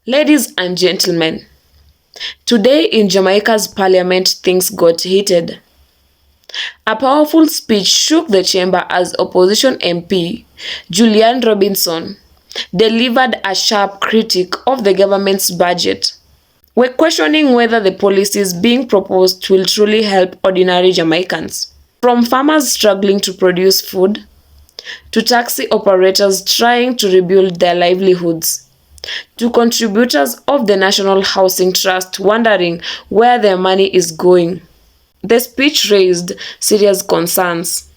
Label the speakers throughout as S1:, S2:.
S1: Ladies and gentlemen, today in Jamaica's parliament things got heated. A powerful speech shook the chamber as opposition MP Julian Robinson delivered a sharp critique of the government's budget. We're questioning whether the policies being proposed will truly help ordinary Jamaicans. From farmers struggling to produce food, to taxi operators trying to rebuild their livelihoods, to contributors of the National Housing Trust wondering where their money is going. The speech raised serious concerns.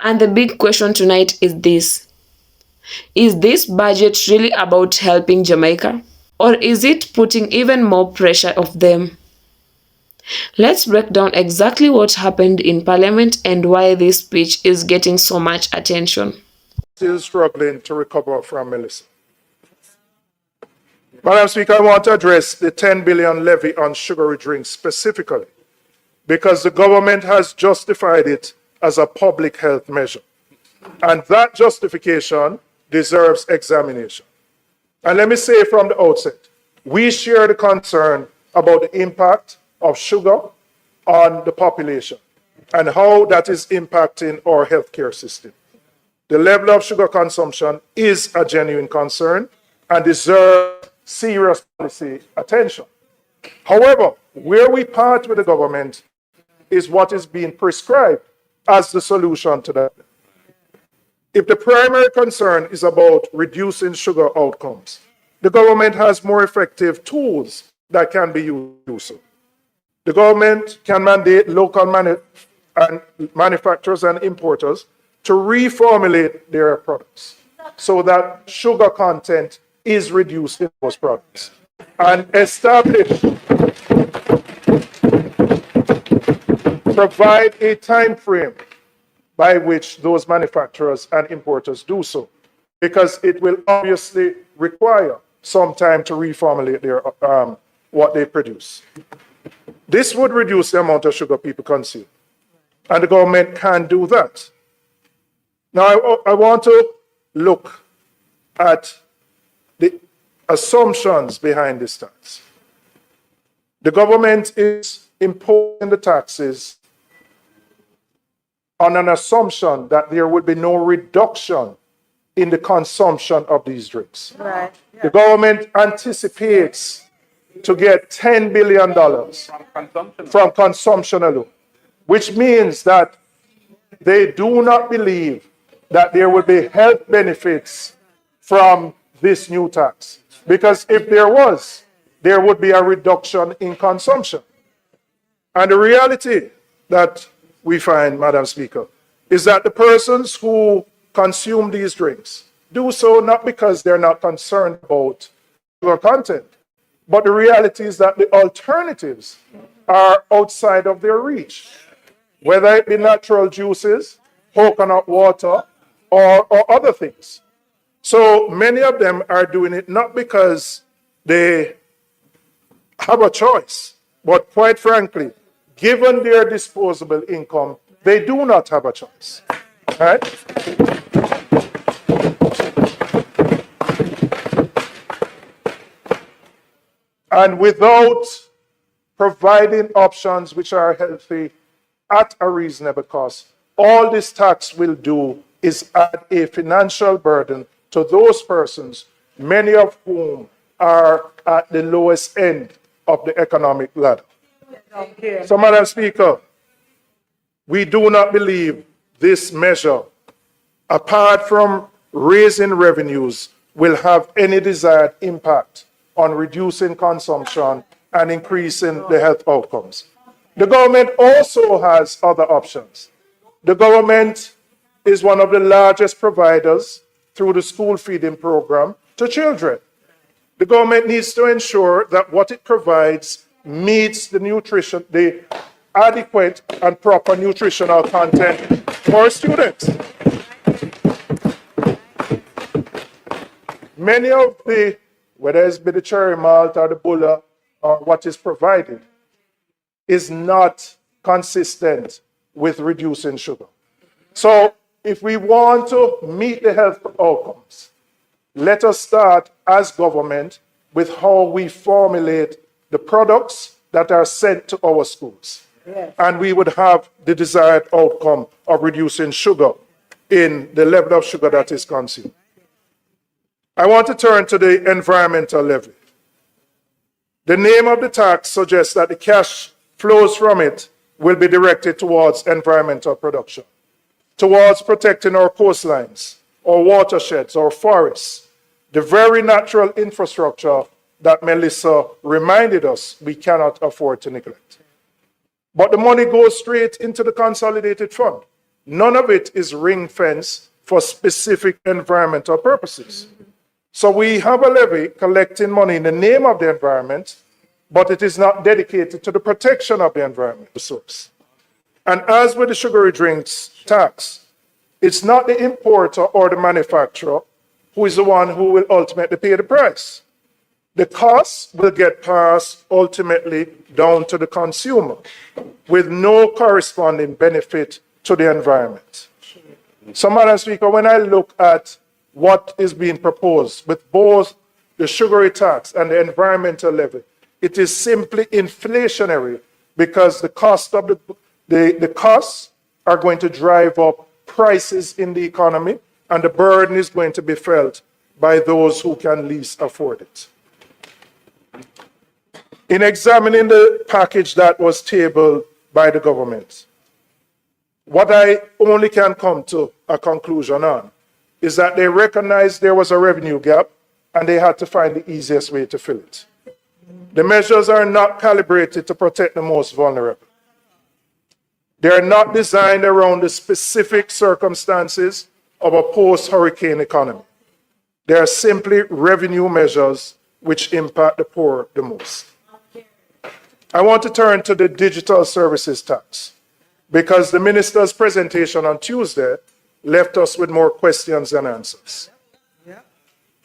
S1: And the big question tonight is this: is this budget really about helping Jamaica? Or is it putting even more pressure on them? Let's break down exactly what happened in Parliament and why this speech is getting so much attention.
S2: Still struggling to recover from Melissa. Madam Speaker, I want to address the 10 billion levy on sugary drinks specifically, because the government has justified it as a public health measure. And that justification deserves examination. And let me say from the outset, we share the concern about the impact of sugar on the population and how that is impacting our healthcare system. The level of sugar consumption is a genuine concern and deserves serious policy attention. However, where we part with the government is what is being prescribed as the solution to that. If the primary concern is about reducing sugar outcomes, the government has more effective tools that can be used to do so. The government can mandate local manufacturers and importers to reformulate their products so that sugar content is reduced in those products, and provide a time frame by which those manufacturers and importers do so, because it will obviously require some time to reformulate their what they produce. This would reduce the amount of sugar people consume, and the government can do that. Now, I want to look at the assumptions behind this tax. The government is imposing the taxes on an assumption that there would be no reduction in the consumption of these drinks. Right. Yeah. The government anticipates to get $10 billion from consumption alone, which means that they do not believe that there will be health benefits from this new tax. Because if there was, there would be a reduction in consumption. And the reality that we find, Madam Speaker, is that the persons who consume these drinks do so not because they're not concerned about sugar content, but the reality is that the alternatives are outside of their reach, whether it be natural juices, coconut water, or other things. So many of them are doing it not because they have a choice, but quite frankly, given their disposable income, they do not have a choice. Right? And without providing options which are healthy at a reasonable cost, all this tax will do is add a financial burden to those persons, many of whom are at the lowest end of the economic ladder. So, Madam Speaker, we do not believe this measure, apart from raising revenues, will have any desired impact on reducing consumption and increasing the health outcomes. The government also has other options. The government is one of the largest providers through the school feeding program to children. The government needs to ensure that what it provides meets the adequate and proper nutritional content for students. Many of the, whether it's the cherry malt or the bulla or what is provided, is not consistent with reducing sugar. So if we want to meet the health outcomes, let us start as government with how we formulate the products that are sent to our schools. Yes. And we would have the desired outcome of reducing sugar in the level of sugar that is consumed. I want to turn to the environmental levy. The name of the tax suggests that the cash flows from it will be directed towards environmental production, towards protecting our coastlines, our watersheds, our forests, the very natural infrastructure that Melissa reminded us we cannot afford to neglect. But the money goes straight into the consolidated fund. None of it is ring-fenced for specific environmental purposes. So we have a levy collecting money in the name of the environment, but it is not dedicated to the protection of the environment resource. And as with the sugary drinks tax, it's not the importer or the manufacturer who is the one who will ultimately pay the price. The cost will get passed ultimately down to the consumer with no corresponding benefit to the environment. So, Madam Speaker, when I look at what is being proposed with both the sugary tax and the environmental levy, it is simply inflationary because the cost of the costs are going to drive up prices in the economy, and the burden is going to be felt by those who can least afford it. In examining the package that was tabled by the government, what I only can come to a conclusion on is that they recognized there was a revenue gap and they had to find the easiest way to fill it. The measures are not calibrated to protect the most vulnerable. They are not designed around the specific circumstances of a post-hurricane economy. They are simply revenue measures which impact the poor the most. I want to turn to the digital services tax because the minister's presentation on Tuesday left us with more questions than answers.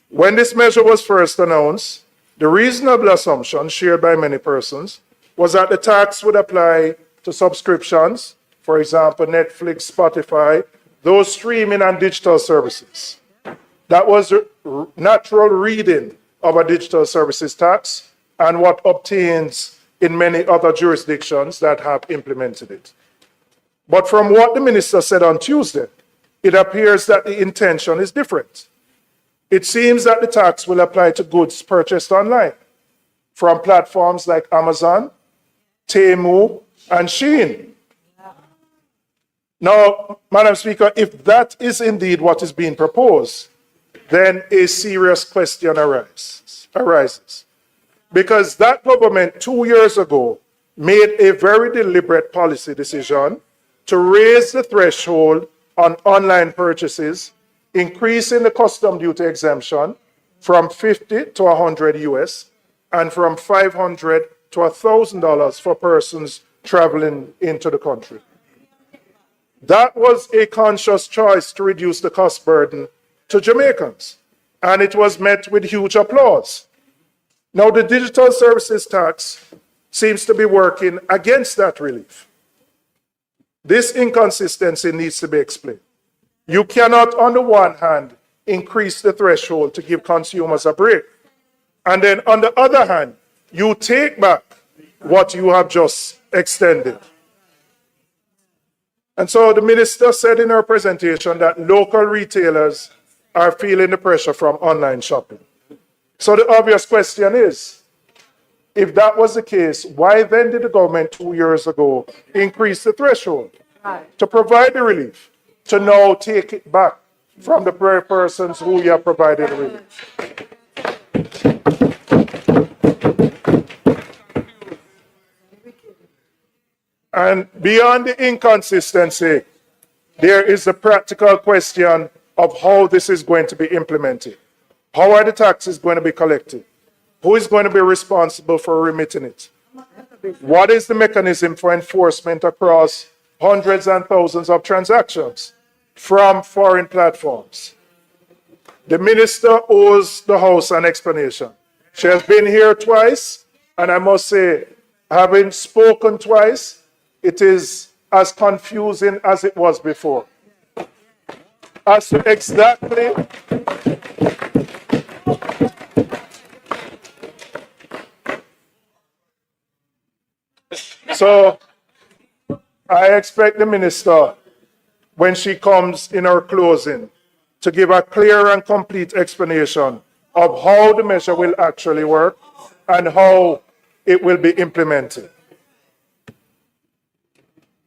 S2: When this measure was first announced, the reasonable assumption shared by many persons was that the tax would apply to subscriptions, for example, Netflix, Spotify, those streaming and digital services. That was the natural reading of a digital services tax and what obtains in many other jurisdictions that have implemented it. But from what the minister said on Tuesday, it appears that the intention is different. It seems that the tax will apply to goods purchased online from platforms like Amazon, Temu, and Shein. Now, Madam Speaker, if that is indeed what is being proposed, then a serious question arises. Because that government 2 years ago made a very deliberate policy decision to raise the threshold on online purchases, increasing the custom duty exemption from 50 to 100 US and from $500 to $1,000 for persons traveling into the country. That was a conscious choice to reduce the cost burden to Jamaicans, and it was met with huge applause. Now, the digital services tax seems to be working against that relief. This inconsistency needs to be explained. You cannot, on the one hand, increase the threshold to give consumers a break, and then on the other hand, you take back what you have just extended. And so the minister said in her presentation that local retailers are feeling the pressure from online shopping. So the obvious question is, if that was the case, why then did the government 2 years ago increase the threshold to provide the relief, to now take it back from the very persons who you have provided relief? And beyond the inconsistency, there is the practical question of how this is going to be implemented. How are the taxes going to be collected? Who is going to be responsible for remitting it? What is the mechanism for enforcement across hundreds and thousands of transactions from foreign platforms? The minister owes the House an explanation. She has been here twice, and I must say, having spoken twice, it is as confusing as it was before. As to exactly So I expect the minister, when she comes in her closing, to give a clear and complete explanation of how the measure will actually work and how it will be implemented.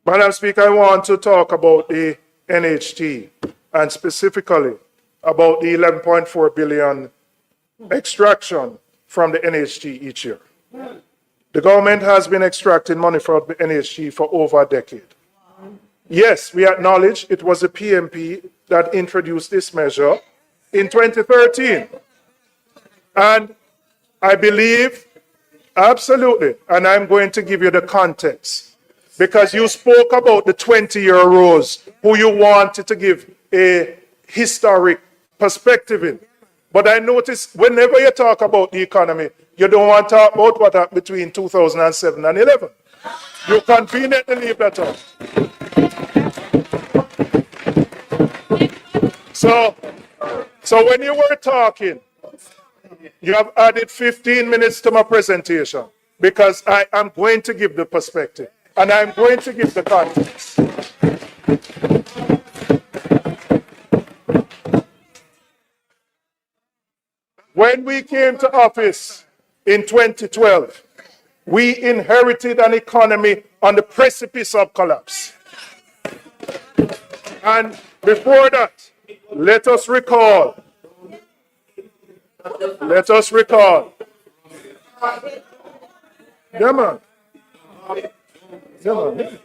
S2: Madam Speaker, I want to talk about the NHT and specifically about the 11.4 billion extraction from the NHT each year. The government has been extracting money from the NHT for over a decade. Yes, we acknowledge it was the PMP that introduced this measure in 2013. And I believe, absolutely, and I'm going to give you the context, because you spoke about the 20-year-olds who you wanted to give a historic perspective in. But I notice whenever you talk about the economy, you don't want to talk about what happened between 2007 and 11. You conveniently leave that out. So when you were talking, you have added 15 minutes to my presentation because I am going to give the perspective and I'm going to give the context. When we came to office in 2012, we inherited an economy on the precipice of collapse. And before that, let us recall. Yeah, man. Yeah, man.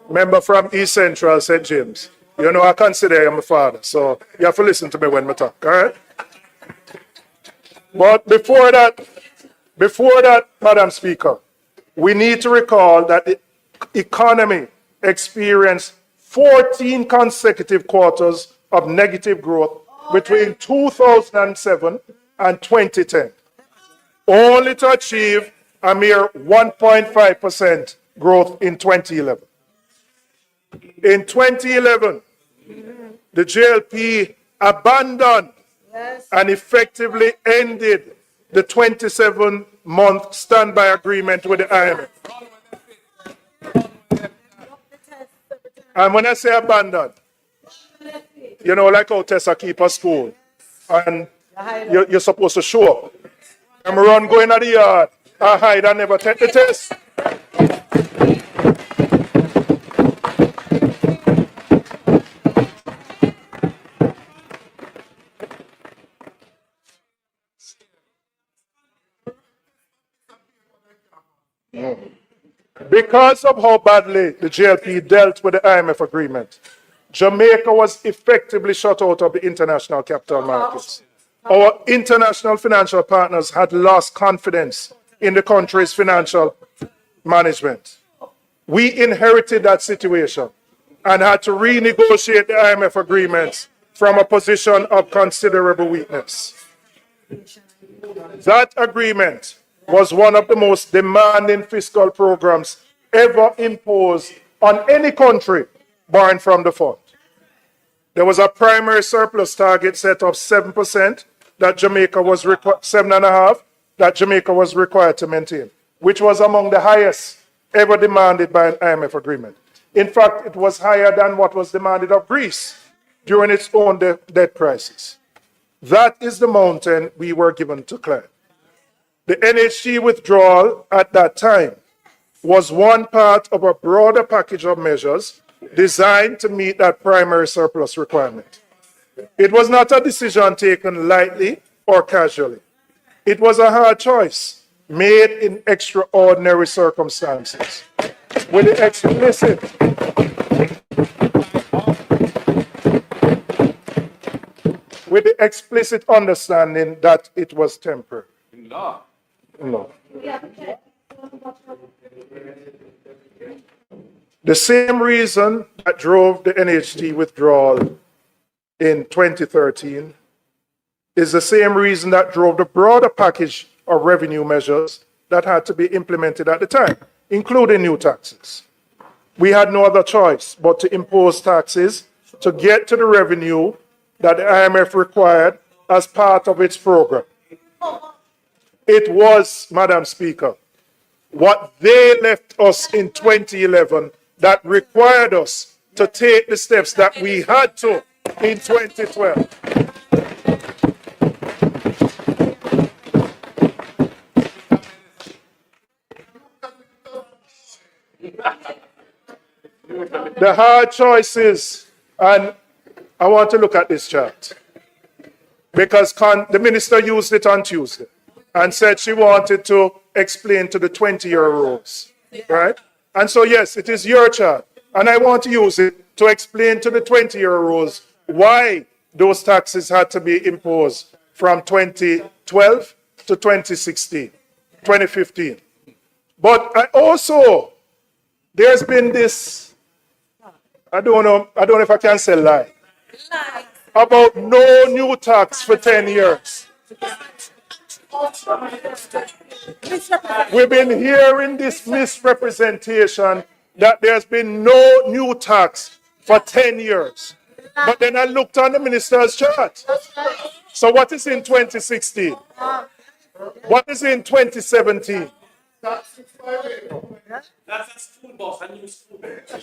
S2: Member from East Central, St. James. You know, I consider you my father, so you have to listen to me when I talk, all right? But before that, Madam Speaker, we need to recall that the economy experienced 14 consecutive quarters of negative growth between 2007 and 2010, only to achieve a mere 1.5% growth in 2011. In 2011, the JLP abandoned and effectively ended the 27-month standby agreement with the IMF. And when I say abandoned, you know, like how Tessa keep a school, and you're supposed to show up. I'm run going at the yard, I hide and never take the test. Because of how badly the JLP dealt with the IMF agreement, Jamaica was effectively shut out of the international capital markets. Our international financial partners had lost confidence in the country's financial management. We inherited that situation and had to renegotiate the IMF agreements from a position of considerable weakness. That agreement was one of the most demanding fiscal programs ever imposed on any country borrowing from the fund. There was a primary surplus target set of 7% that Jamaica was 7.5% that Jamaica was required to maintain, which was among the highest ever demanded by an IMF agreement. In fact, it was higher than what was demanded of Greece during its own debt crisis. That is the mountain we were given to climb. The NHT withdrawal at that time was one part of a broader package of measures designed to meet that primary surplus requirement. It was not a decision taken lightly or casually. It was a hard choice made in extraordinary circumstances with the explicit understanding that it was temporary. No. The same reason that drove the NHT withdrawal in 2013 is the same reason that drove the broader package of revenue measures that had to be implemented at the time, including new taxes. we had no other choice but to impose taxes to get to the revenue that the IMF required as part of its program. It was, Madam Speaker, what they left us in 2011 that required us to take the steps that we had to in 2012. The hard choices, and I want to look at this chart, because the minister used it on Tuesday and said she wanted to explain to the 20-year rules, right? And so, yes, it is your chart, and I want to use it to explain to the 20-year rules why those taxes had to be imposed from 2012 to 2016, 2015. But I also, there's been this, I don't know if I can say lie, about no new tax for 10 years. We've been hearing this misrepresentation that there's been no new tax for 10 years. But then I looked on the minister's chart. So what is in 2016? What is in 2017? That's a school bus, a new school bus.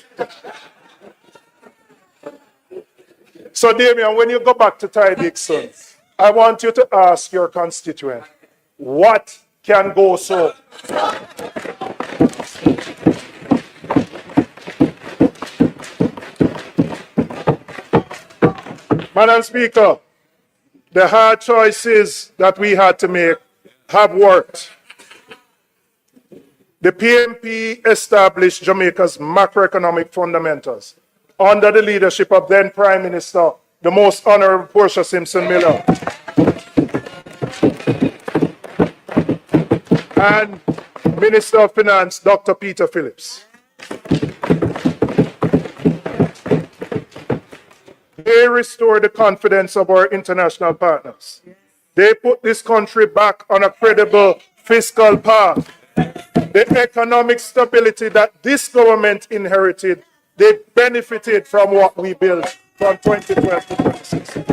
S2: So, Damien, when you go back to Ty Dixon, I want you to ask your constituent, what can go so? Madam Speaker, the hard choices that we had to make have worked. The PMP established Jamaica's macroeconomic fundamentals under the leadership of then Prime Minister, the Most Honorable Portia Simpson Miller, and Minister of Finance, Dr. Peter Phillips. They restored the confidence of our international partners. They put this country back on a credible fiscal path. The economic stability that this government inherited, they benefited from what we built from 2012 to 2016.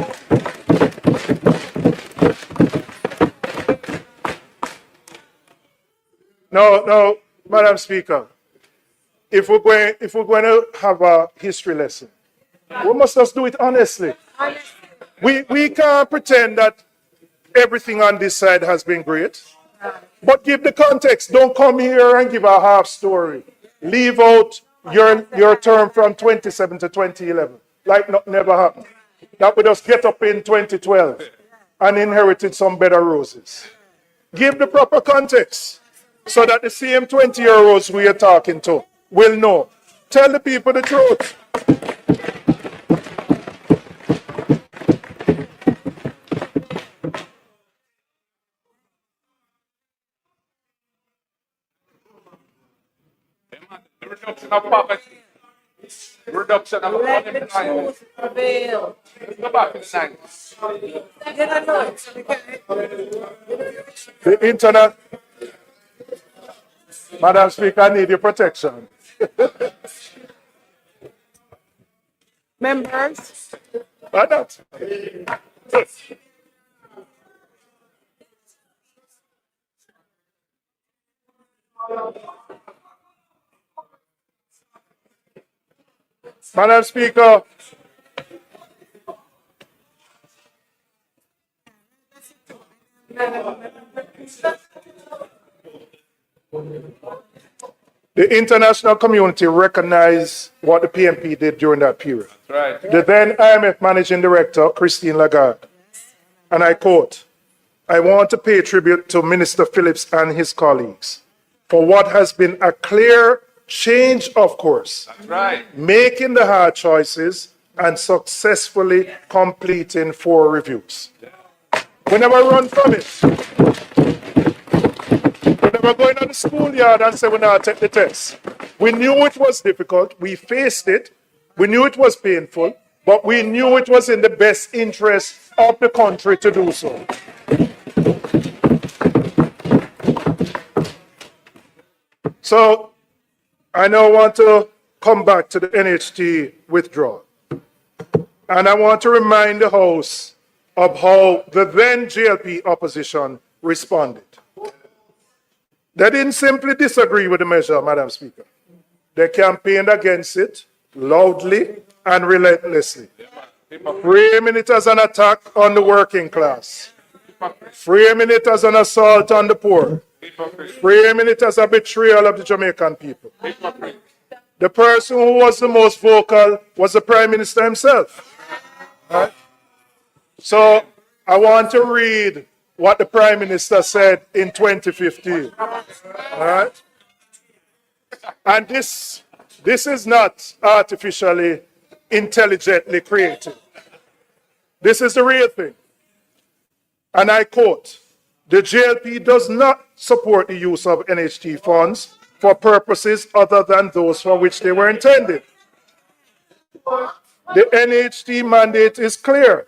S2: No, Madam Speaker, if we're going to have a history lesson, we must just do it honestly. We can't pretend that everything on this side has been great, but give the context. Don't come here and give a half story. Leave out your term from 27 to 2011, like nothing ever happened. That we just get up in 2012 and inherited some better roses. Give the proper context so that the same 20-year-olds we are talking to will know. Tell the people the truth.
S3: Reduction of poverty. Reduction of unemployment. Let's go back to the 90s.
S2: The internet. Madam Speaker, I need your protection.
S4: Members.
S2: Why not? Madam Speaker, the international community recognized what the PMP did during that period.
S3: Right.
S2: The then IMF Managing Director, Christine Lagarde, and I quote, "I want to pay tribute to Minister Phillips and his colleagues for what has been a clear change of course,
S3: That's right.
S2: making the hard choices and successfully completing 4 reviews. We never run from it. We never go into the schoolyard and say we now take the test. We knew it was difficult. We faced it. We knew it was painful, but we knew it was in the best interest of the country to do so. So I now want to come back to the NHT withdrawal. And I want to remind the House of how the then GLP opposition responded. They didn't simply disagree with the measure, Madam Speaker. They campaigned against it loudly and relentlessly, framing it as an attack on the working class, framing it as an assault on the poor, framing it as a betrayal of the Jamaican people. The person who was the most vocal was the Prime Minister himself. Right? So I want to read what the Prime Minister said in 2015. All right? And this is not artificially, intelligently created. This is the real thing. And I quote, "The GLP does not support the use of NHT funds for purposes other than those for which they were intended. The NHT mandate is clear.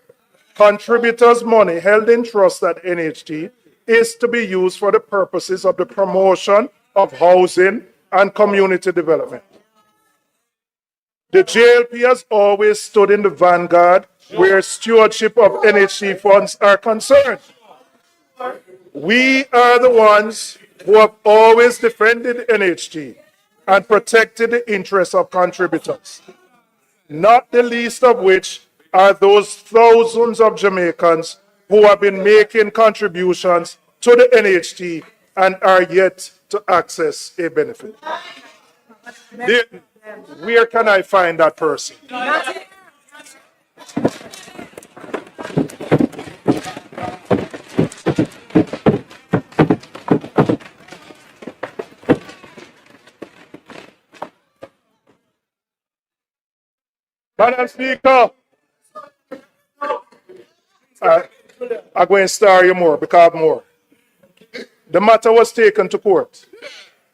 S2: Contributors' money held in trust at NHT is to be used for the purposes of the promotion of housing and community development. The JLP has always stood in the vanguard where stewardship of NHT funds are concerned. We are the ones who have always defended NHT and protected the interests of contributors, not the least of which are those thousands of Jamaicans who have been making contributions to the NHT and are yet to access a benefit." Where can I find that person? Madam Speaker, I'm going to star you more because more. The matter was taken to court.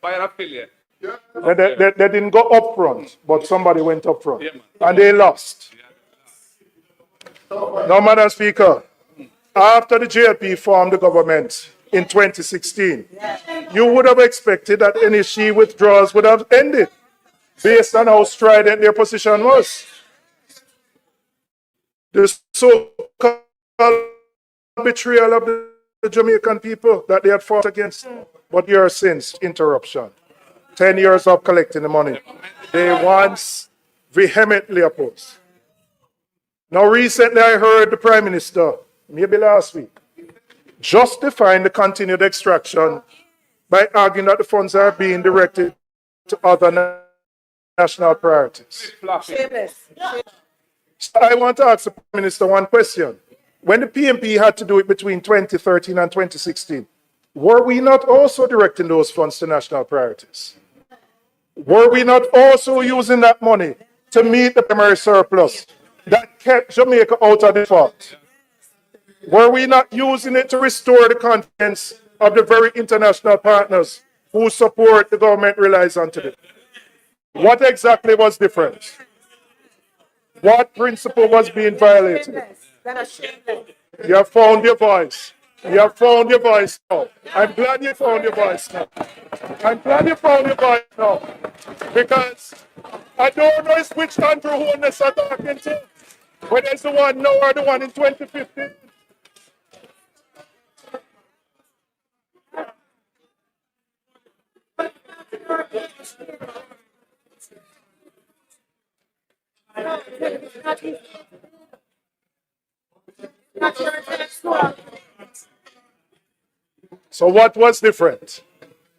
S3: By an affiliate.
S2: They didn't go up front, but somebody went up front. And they lost. Now, Madam Speaker, after the JLP formed the government in 2016, you would have expected that NHT withdrawals would have ended based on how strident their position was. The so-called betrayal of the Jamaican people that they had fought against. But years since, interruption. 10 years of collecting the money. They once vehemently opposed. Now, recently I heard the Prime Minister, maybe last week, justifying the continued extraction by arguing that the funds are being directed to other national priorities. So I want to ask the Prime Minister one question. When the PMP had to do it between 2013 and 2016, were we not also directing those funds to national priorities? Were we not also using that money to meet the primary surplus that kept Jamaica out of default? Were we not using it to restore the confidence of the very international partners whose support the government relies on today? What exactly was different? What principle was being violated? You have found your voice. You have found your voice now. I'm glad you found your voice now. I'm glad you found your voice now. Because I don't know which Andrew Holness are talking to. Whether it's the one now or the one in 2015. So what was different?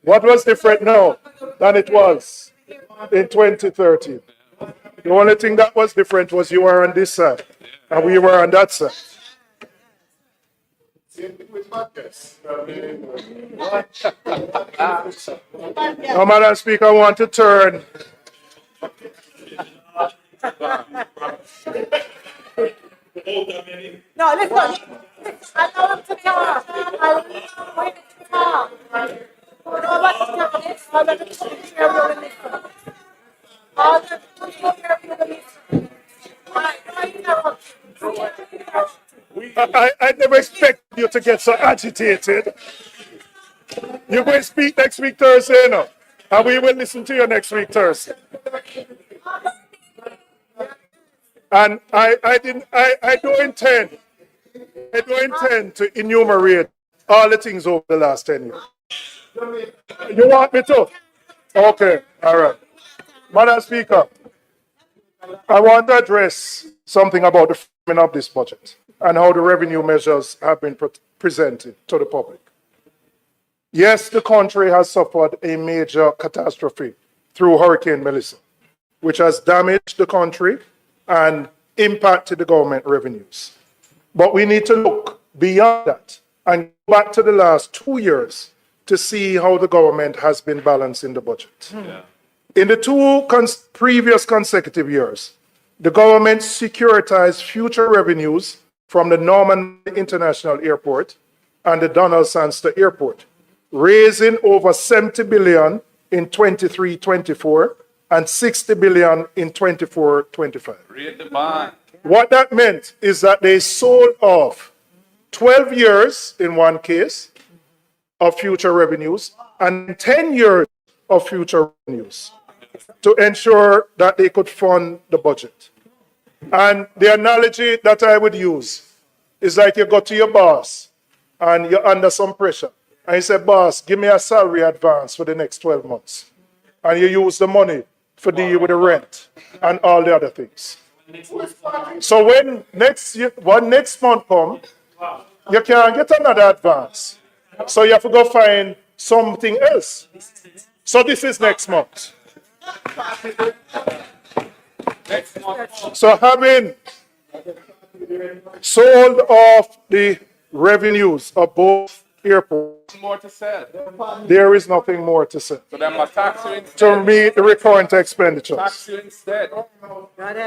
S2: What was different now than it was in 2013? The only thing that was different was you were on this side and we were on that side. Now, Madam Speaker, I want to turn.
S4: No, let's go. I know him to talk. I wait to talk.
S2: I never expect you to get so agitated. You're going to speak next week Thursday, no? And we will listen to you next week Thursday. And I don't intend to enumerate all the things over the last 10 years. You want me to? Okay, all right. Madam Speaker, I want to address something about the framing of this budget and how the revenue measures have been presented to the public. Yes, the country has suffered a major catastrophe through Hurricane Melissa, which has damaged the country and impacted the government revenues. But we need to look beyond that and go back to the last 2 years to see how the government has been balancing the budget. Yeah. In the two previous consecutive years, the government securitized future revenues from the Norman International Airport and the Donald Sangster Airport, raising over 70 billion in 23-24 and 60 billion in 24-25.
S3: Read the bond.
S2: What that meant is that they sold off 12 years in one case of future revenues and 10 years of future revenues to ensure that they could fund the budget. And the analogy that I would use is like you go to your boss and you're under some pressure. And you say, boss, give me a salary advance for the next 12 months. And you use the money for deal with the rent and all the other things. So when next month comes, you can't get another advance. So you have to go find something else. So this is next month. So having sold off the revenues of both airports,
S3: More to sell.
S2: there is nothing more to say.
S3: So then must tax you instead.
S2: To meet the recurrent expenditures.
S3: Tax you instead.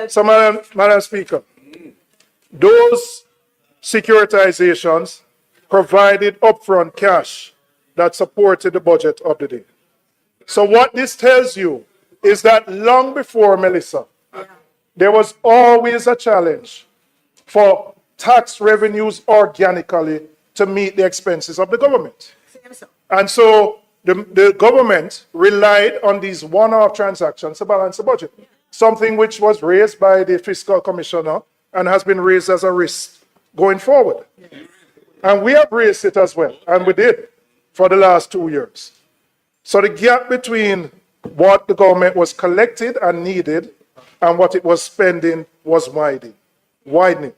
S2: So, Madam Speaker, those securitizations provided upfront cash that supported the budget of the day. So what this tells you is that long before Melissa, there was always a challenge for tax revenues organically to meet the expenses of the government. And so the government relied on these one-off transactions to balance the budget, something which was raised by the Fiscal Commissioner and has been raised as a risk going forward. And we have raised it as well, and we did for the last 2 years. So the gap between what the government was collected and needed and what it was spending was widening.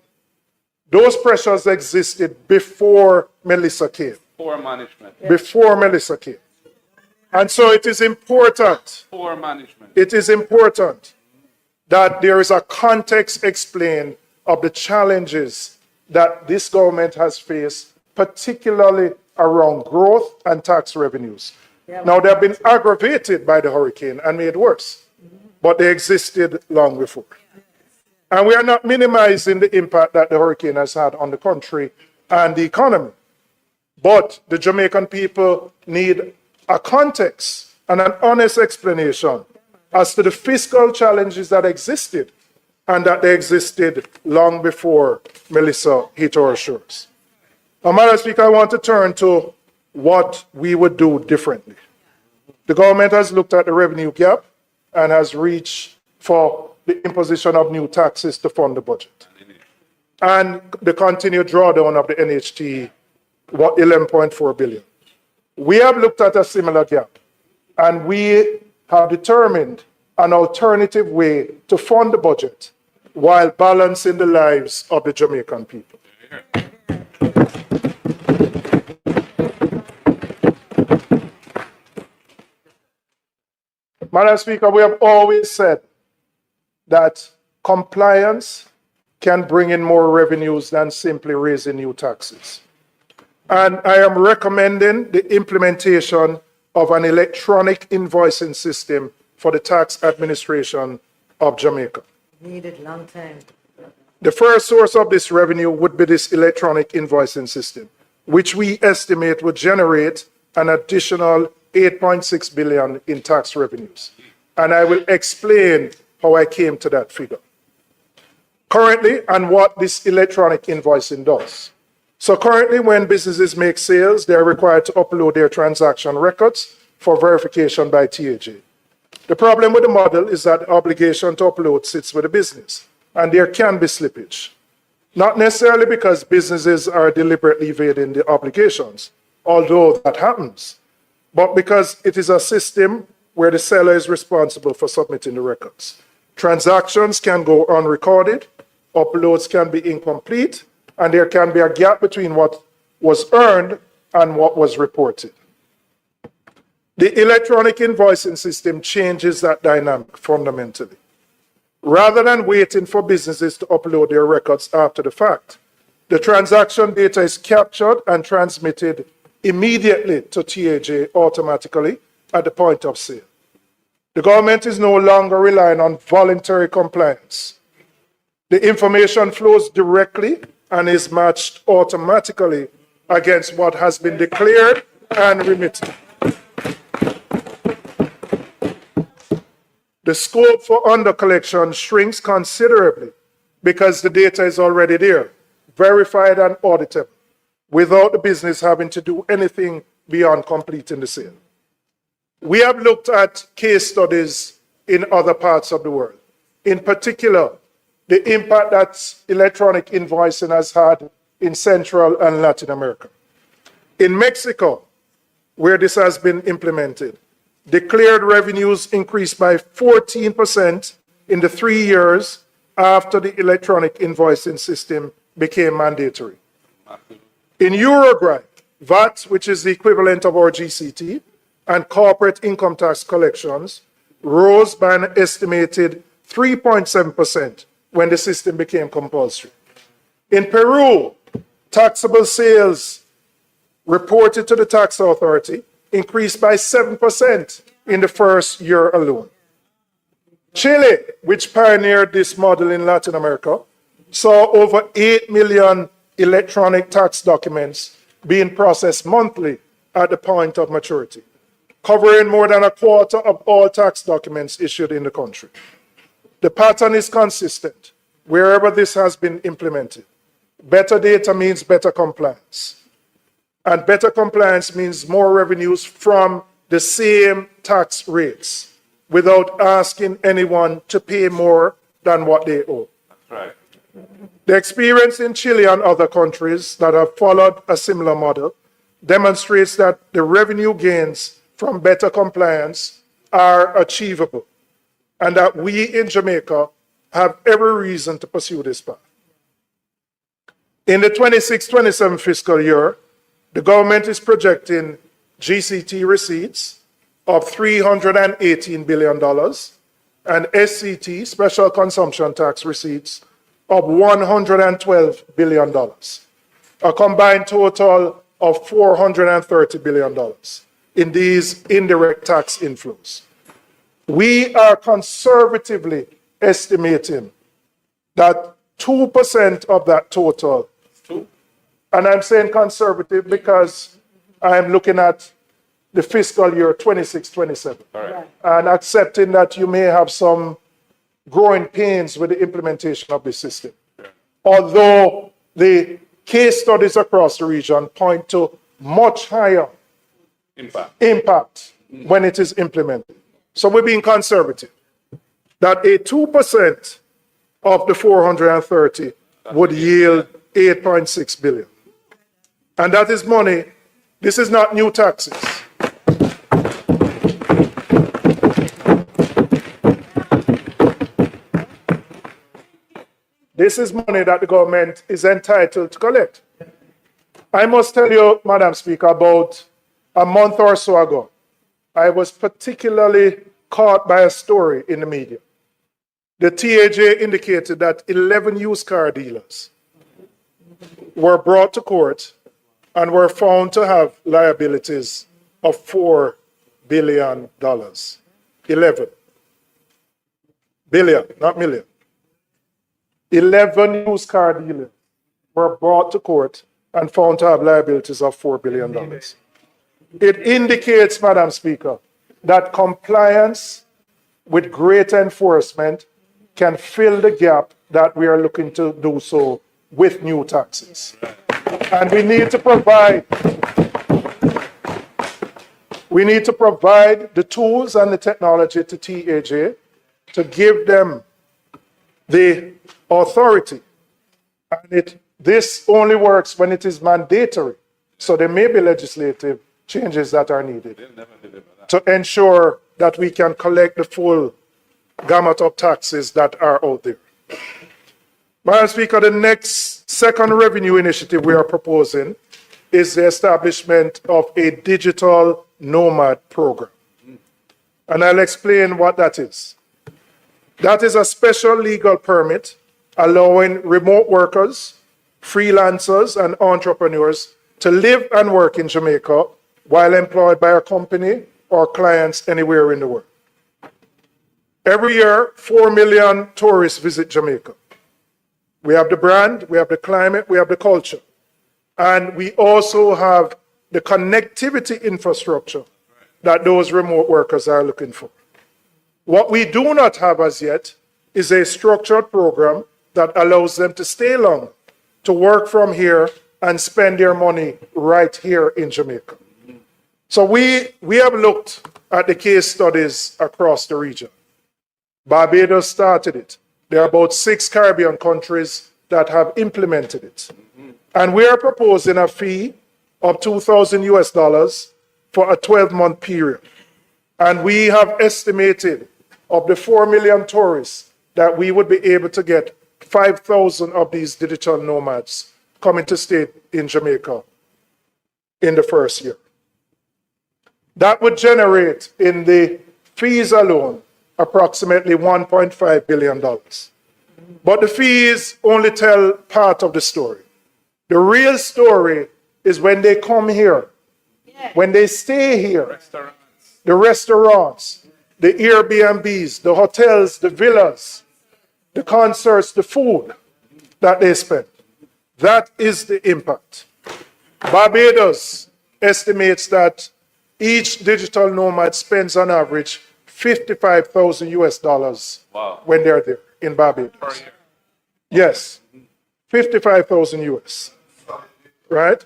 S2: Those pressures existed before Melissa came.
S3: Poor management.
S2: Before Melissa came. And so it is important.
S3: Poor management.
S2: It is important that there is a context explained of the challenges that this government has faced, particularly around growth and tax revenues. Now, they have been aggravated by the hurricane and made worse, but they existed long before. And we are not minimizing the impact that the hurricane has had on the country and the economy. But the Jamaican people need a context and an honest explanation as to the fiscal challenges that existed and that they existed long before Melissa hit our shores. Now, Madam Speaker, I want to turn to what we would do differently. The government has looked at the revenue gap and has reached for the imposition of new taxes to fund the budget. And the continued drawdown of the NHT, what 11.4 billion. We have looked at a similar gap, and we have determined an alternative way to fund the budget while balancing the lives of the Jamaican people. Madam Speaker, we have always said that compliance can bring in more revenues than simply raising new taxes. And I am recommending the implementation of an electronic invoicing system for the tax administration of Jamaica.
S4: Needed long time.
S2: The first source of this revenue would be this electronic invoicing system, which we estimate would generate an additional 8.6 billion in tax revenues. And I will explain how I came to that figure. Currently, and what this electronic invoicing does. So currently, when businesses make sales, they are required to upload their transaction records for verification by TAJ. The problem with the model is that the obligation to upload sits with the business, and there can be slippage. Not necessarily because businesses are deliberately evading the obligations, although that happens, but because it is a system where the seller is responsible for submitting the records. Transactions can go unrecorded, uploads can be incomplete, and there can be a gap between what was earned and what was reported. The electronic invoicing system changes that dynamic fundamentally. Rather than waiting for businesses to upload their records after the fact, the transaction data is captured and transmitted immediately to TAJ automatically at the point of sale. The government is no longer relying on voluntary compliance. The information flows directly and is matched automatically against what has been declared and remitted. The scope for under-collection shrinks considerably because the data is already there, verified and auditable, without the business having to do anything beyond completing the sale. We have looked at case studies in other parts of the world, in particular, the impact that electronic invoicing has had in Central and Latin America. In Mexico, where this has been implemented, declared revenues increased by 14% in the 3 years after the electronic invoicing system became mandatory. In Uruguay, VAT, which is the equivalent of our GCT, and corporate income tax collections rose by an estimated 3.7% when the system became compulsory. In Peru, taxable sales reported to the tax authority increased by 7% in the first year alone. Chile, which pioneered this model in Latin America, saw over 8 million electronic tax documents being processed monthly at the point of maturity, covering more than a quarter of all tax documents issued in the country. The pattern is consistent wherever this has been implemented. Better data means better compliance. And better compliance means more revenues from the same tax rates without asking anyone to pay more than what they owe.
S3: That's right.
S2: The experience in Chile and other countries that have followed a similar model demonstrates that the revenue gains from better compliance are achievable and that we in Jamaica have every reason to pursue this path. In the 26-27 fiscal year, the government is projecting GCT receipts of $318 billion and SCT, special consumption tax receipts, of $112 billion, a combined total of $430 billion in these indirect tax inflows. We are conservatively estimating that 2% of that total, and I'm saying conservative because I'm looking at the fiscal year 26-27,
S3: Right.
S2: and accepting that you may have some growing pains with the implementation of this system.
S3: Yeah.
S2: Although the case studies across the region point to much higher impact when it is implemented. So we're being conservative, that a 2% of the 430 would yield 8.6 billion. And that is money. This is not new taxes. This is money that the government is entitled to collect. I must tell you, Madam Speaker, about a month or so ago, I was particularly caught by a story in the media. The TAJ indicated that 11 used car dealers were brought to court and were found to have liabilities of $4 billion. 11 billion, not million. 11 used car dealers were brought to court and found to have liabilities of $4 billion. It indicates, Madam Speaker, that compliance with great enforcement can fill the gap that we are looking to do so with new taxes. And we need to provide the tools and the technology to TAJ to give them the authority. And this only works when it is mandatory. So there may be legislative changes that are needed to ensure that we can collect the full gamut of taxes that are out there. Madam Speaker, the next second revenue initiative we are proposing is the establishment of a digital nomad program. And I'll explain what that is. That is a special legal permit allowing remote workers, freelancers, and entrepreneurs to live and work in Jamaica while employed by a company or clients anywhere in the world. Every year, 4 million tourists visit Jamaica. We have the brand, we have the climate, we have the culture. And we also have the connectivity infrastructure that those remote workers are looking for. What we do not have as yet is a structured program that allows them to stay long, to work from here and spend their money right here in Jamaica. So we have looked at the case studies across the region. Barbados started it. There are about 6 Caribbean countries that have implemented it. And we are proposing a fee of $2,000 for a 12-month period. And we have estimated of the 4 million tourists that we would be able to get 5,000 of these digital nomads coming to stay in Jamaica in the first year. That would generate in the fees alone approximately $1.5 billion. But the fees only tell part of the story. The real story is when they come here, when they stay here, the restaurants, the Airbnbs, the hotels, the villas, the concerts, the food that they spend. That is the impact. Barbados estimates that each digital nomad spends on average $55,000 when they're there in Barbados. Yes, 55,000 US. Right?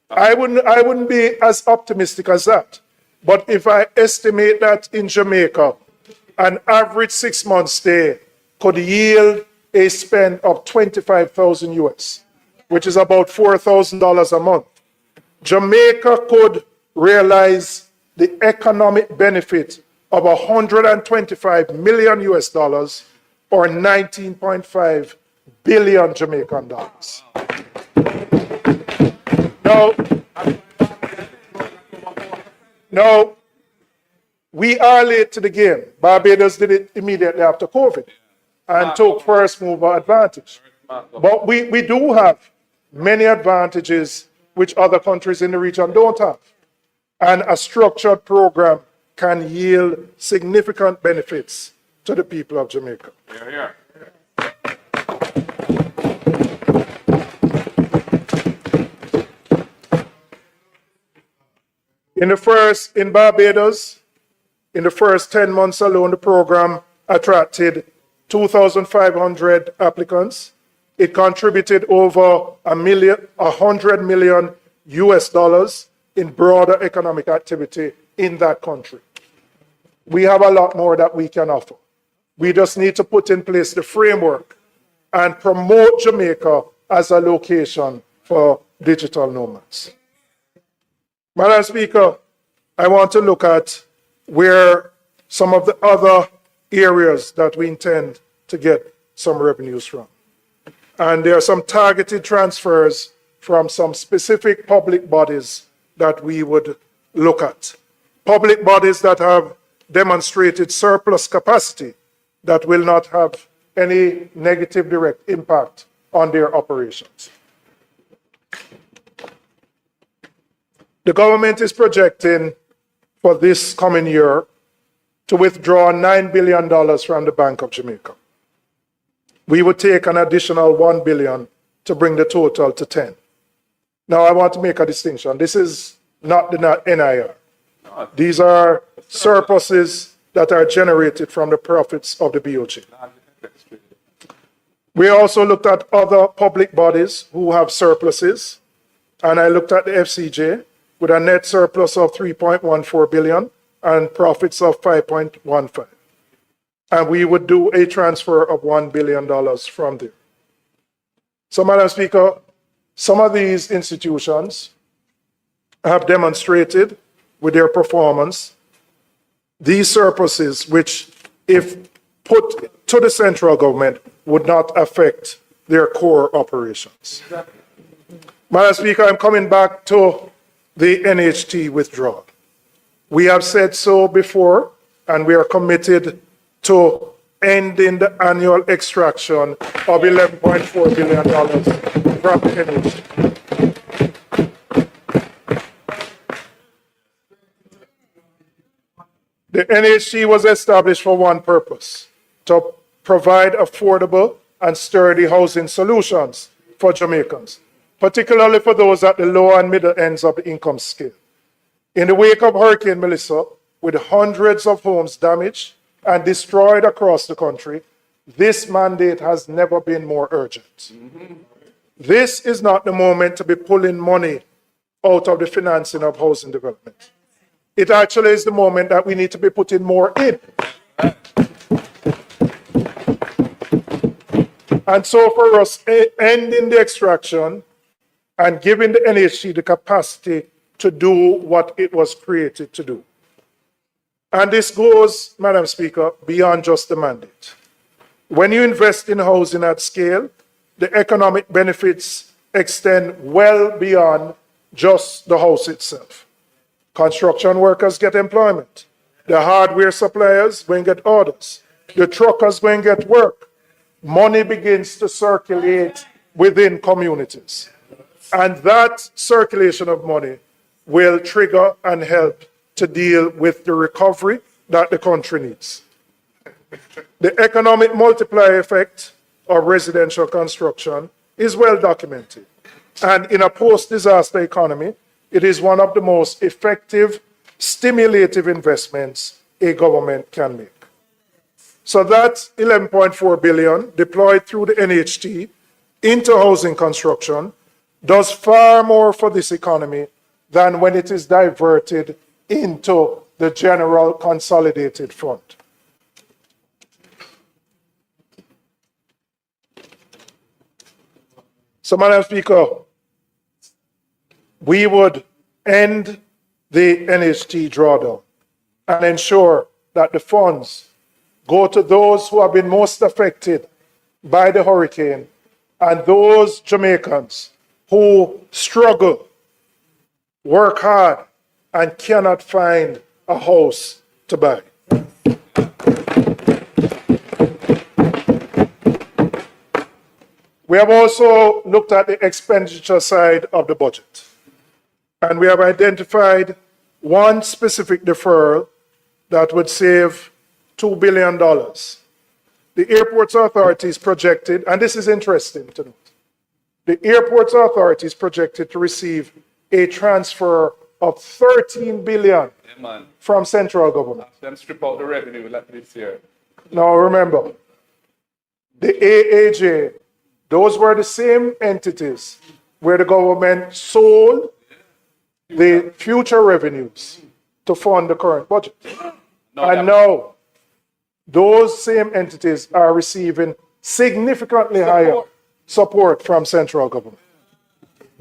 S2: I wouldn't be as optimistic as that. But if I estimate that in Jamaica, an average 6-month stay could yield a spend of 25,000 US, which is about $4,000 a month. Jamaica could realize the economic benefit of 125 million US dollars or 19.5 billion Jamaican dollars. Now, we are late to the game. Barbados did it immediately after COVID and took first mover advantage. But we do have many advantages which other countries in the region don't have. And a structured program can yield significant benefits to the people of Jamaica. In Barbados, in the first 10 months alone, the program attracted 2,500 applicants. It contributed over $100 million US dollars in broader economic activity in that country. We have a lot more that we can offer. We just need to put in place the framework and promote Jamaica as a location for digital nomads. Madam Speaker, I want to look at where some of the other areas that we intend to get some revenues from. And there are some targeted transfers from some specific public bodies that we would look at. Public bodies that have demonstrated surplus capacity that will not have any negative direct impact on their operations. The government is projecting for this coming year to withdraw $9 billion from the Bank of Jamaica. We would take an additional $1 billion to bring the total to 10. Now, I want to make a distinction. This is not the NIR. These are surpluses that are generated from the profits of the BOJ. We also looked at other public bodies who have surpluses, and I looked at the FCJ with a net surplus of $3.14 billion and profits of $5.15. and we would do a transfer of $1 billion from there. So, Madam Speaker, some of these institutions have demonstrated with their performance these surpluses, which, if put to the central government, would not affect their core operations. Madam Speaker, I'm coming back to the NHT withdrawal. We have said so before, and we are committed to ending the annual extraction of $11.4 billion from the NHT. The NHT was established for one purpose: to provide affordable and sturdy housing solutions for Jamaicans, particularly for those at the lower and middle ends of the income scale. In the wake of Hurricane Melissa, with hundreds of homes damaged and destroyed across the country, this mandate has never been more urgent. This is not the moment to be pulling money out of the financing of housing development. It actually is the moment that we need to be putting more in. And so for us, ending the extraction and giving the NHT the capacity to do what it was created to do. And this goes, Madam Speaker, beyond just the mandate. When you invest in housing at scale, the economic benefits extend well beyond just the house itself. Construction workers get employment. The hardware suppliers go and get orders. The truckers go and get work. Money begins to circulate within communities. And that circulation of money will trigger and help to deal with the recovery that the country needs. The economic multiplier effect of residential construction is well documented. And in a post-disaster economy, it is one of the most effective, stimulative investments a government can make. So that $11.4 billion deployed through the NHT into housing construction does far more for this economy than when it is diverted into the general consolidated fund. So, Madam Speaker, we would end the NHT drawdown and ensure that the funds go to those who have been most affected by the hurricane and those Jamaicans who struggle, work hard, and cannot find a house to buy. We have also looked at the expenditure side of the budget, and we have identified one specific deferral that would save $2 billion. The Airports Authority is projected, and this is interesting to note, the Airports Authority is projected to receive a transfer of $13 billion from central government.
S3: Then strip out the revenue like this year.
S2: Now remember, the AAJ, those were the same entities where the government sold the future revenues to fund the current budget. And now, those same entities are receiving significantly higher support from central government.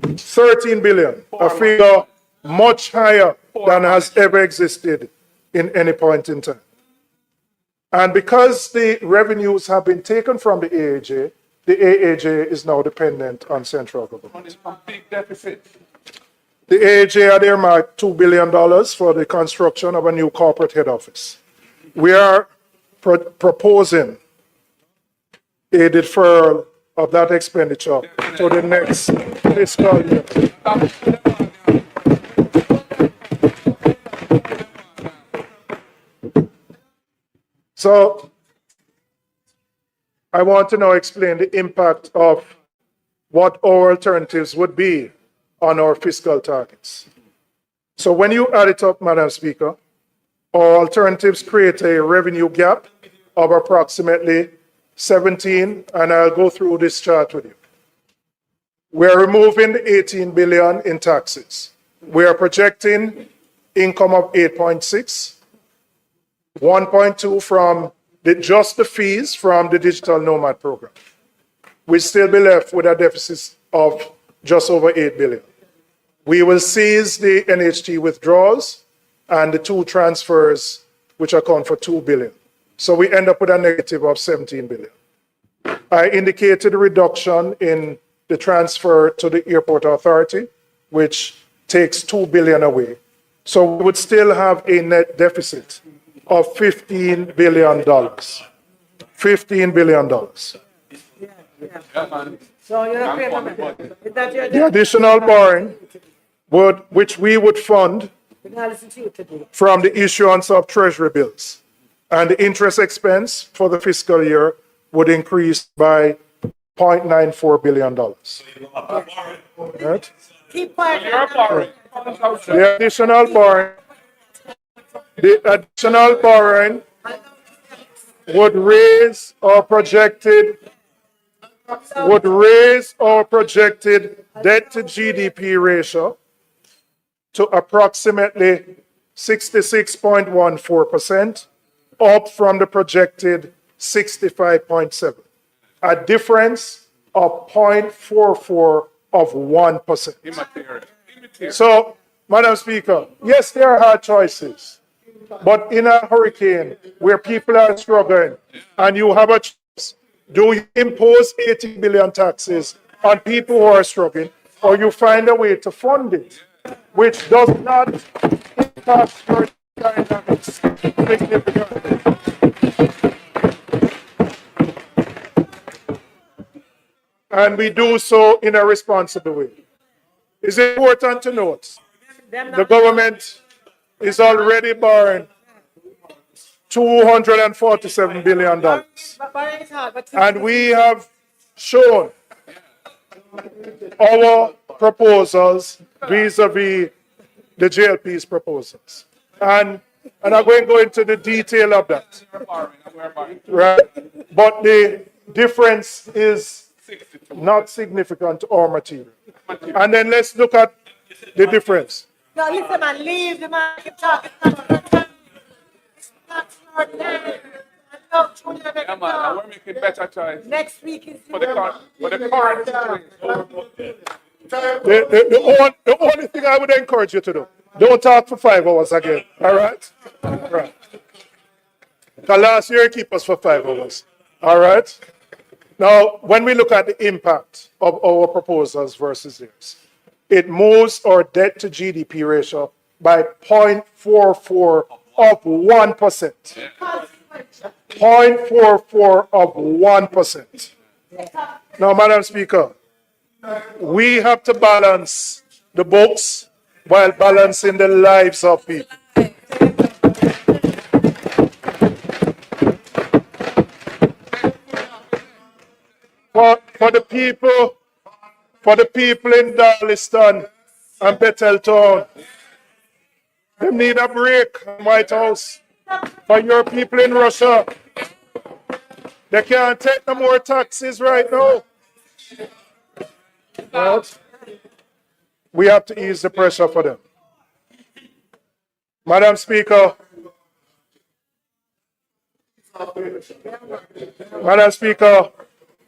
S2: 13 billion, a figure much higher than has ever existed in any point in time. And because the revenues have been taken from the AAJ is now dependent on central government.
S3: Big deficit.
S2: The AAJ had earmarked $2 billion for the construction of a new corporate head office. We are proposing a deferral of that expenditure to the next fiscal year. So, I want to now explain the impact of what our alternatives would be on our fiscal targets. So when you add it up, Madam Speaker, our alternatives create a revenue gap of approximately 17, and I'll go through this chart with you. We're removing the 18 billion in taxes. We are projecting income of 8.6, 1.2 from just the fees from the digital nomad program, we'll still be left with a deficit of just over 8 billion. We will seize the NHT withdrawals and the 2 transfers, which account for 2 billion. So we end up with a negative of 17 billion. I indicated a reduction in the transfer to the airport authority, which takes 2 billion away. So we would still have a net deficit of $15 billion. $15 billion.
S4: So you're not paying money. Is that your
S2: The additional borrowing, which we would fund
S4: We're gonna listen to you today.
S2: from the issuance of treasury bills. And the interest expense for the fiscal year would increase by $0.94 billion. Right?
S4: Keep quiet.
S3: You're borrowing.
S2: The additional borrowing would raise our projected debt to GDP ratio to approximately 66.14%, up from the projected 65.7%, a difference of 0.44 of 1%.
S3: Immaterial.
S2: So, Madam Speaker, yes, there are hard choices, but in a hurricane where people are struggling and you have a choice, do you impose 80 billion taxes on people who are struggling, or you find a way to fund it, which does not impact your dynamics significantly? And we do so in a responsible way. It's important to note the government is already borrowing $247 billion. And we have shown our proposals vis-a-vis the JLP's proposals. And I'm going to go into the detail of that. Right? But the difference is not significant or material. And then let's look at the difference.
S4: No, listen, man, leave the man. Keep talking. It's not your day. I love Julia.
S3: Yeah, man, and we're making better choice
S4: Next week is
S3: for the current situation.
S2: The only thing I would encourage you to do, don't talk for 5 hours again. All right? Right. Because last year you keep us for 5 hours. All right? Now, when we look at the impact of our proposals versus theirs, it moves our debt to GDP ratio by 0.44 of 1%. 0.44 of 1%. Now, Madam Speaker, we have to balance the books while balancing the lives of people. For the people in Darliston and Bethel Town, they need a break in White House. For your people in Russia, they can't take no more taxes right now. But we have to ease the pressure for them. Madam Speaker,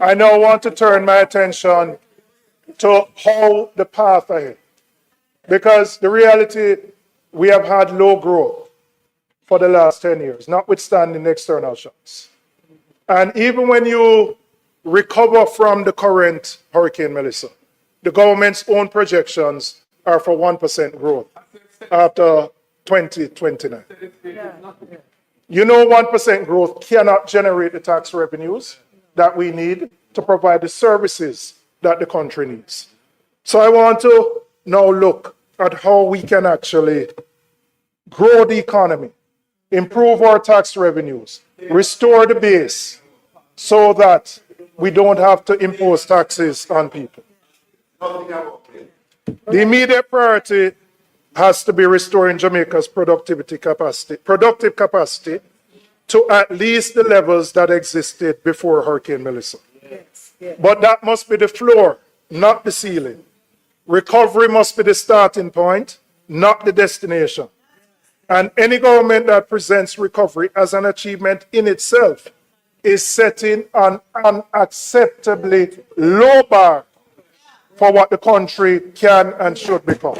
S2: I now want to turn my attention to how the path ahead. Because the reality, we have had low growth for the last 10 years, notwithstanding external shocks. And even when you recover from the current Hurricane Melissa, the government's own projections are for 1% growth after 2029. You know 1% growth cannot generate the tax revenues that we need to provide the services that the country needs. So I want to now look at how we can actually grow the economy, improve our tax revenues, restore the base so that we don't have to impose taxes on people. The immediate priority has to be restoring Jamaica's productive capacity to at least the levels that existed before Hurricane Melissa. But that must be the floor, not the ceiling. Recovery must be the starting point, not the destination. And any government that presents recovery as an achievement in itself is setting an unacceptably low bar for what the country can and should become.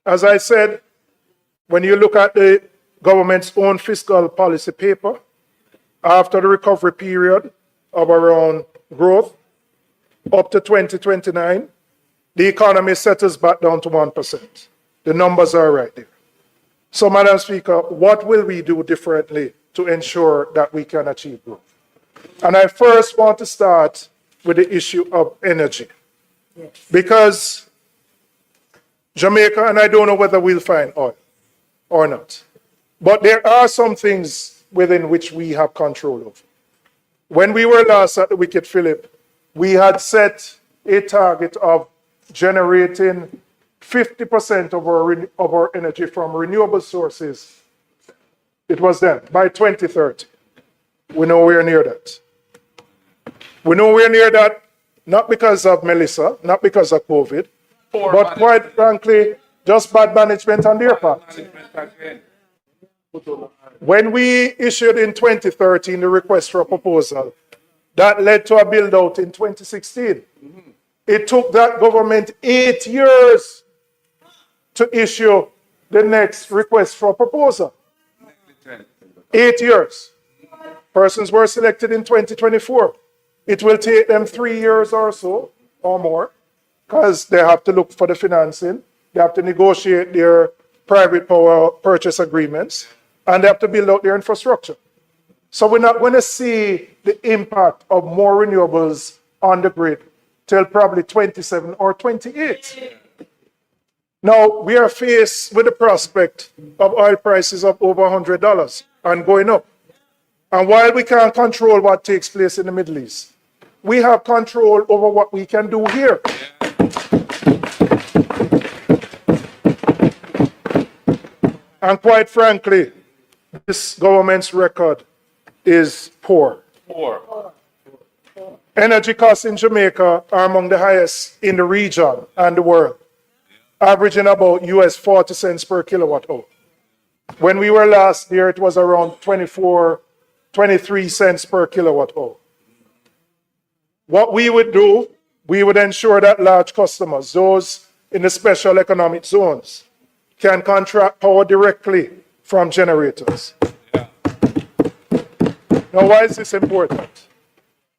S2: As I said, when you look at the government's own fiscal policy paper, after the recovery period of around growth up to 2029, the economy settles back down to 1%. The numbers are right there. So, Madam Speaker, what will we do differently to ensure that we can achieve growth? And I first want to start with the issue of energy. Yes. Because Jamaica, and I don't know whether we'll find oil or not, but there are some things within which we have control over. When we were last at the Wicked Philip, we had set a target of generating 50% of our energy from renewable sources. It was then, by 2030. We're nowhere near that. We're nowhere near that, not because of Melissa, not because of COVID, but quite frankly, just bad management on their part. When we issued in 2013 the request for a proposal, that led to a build-out in 2016. It took that government 8 years to issue the next request for a proposal. 8 years. Persons were selected in 2024. It will take them 3 years or so, or more, because they have to look for the financing, they have to negotiate their private power purchase agreements, and they have to build out their infrastructure. So we're not going to see the impact of more renewables on the grid till probably 27 or 28. Now, we are faced with the prospect of oil prices of over $100 and going up. And while we can't control what takes place in the Middle East, we have control over what we can do here. And quite frankly, this government's record is poor. Energy costs in Jamaica are among the highest in the region and the world, averaging about US 40 cents per kilowatt hour. When we were last there, it was around 23 cents per kilowatt hour. What we would do, we would ensure that large customers, those in the special economic zones, can contract power directly from generators. Now, why is this important?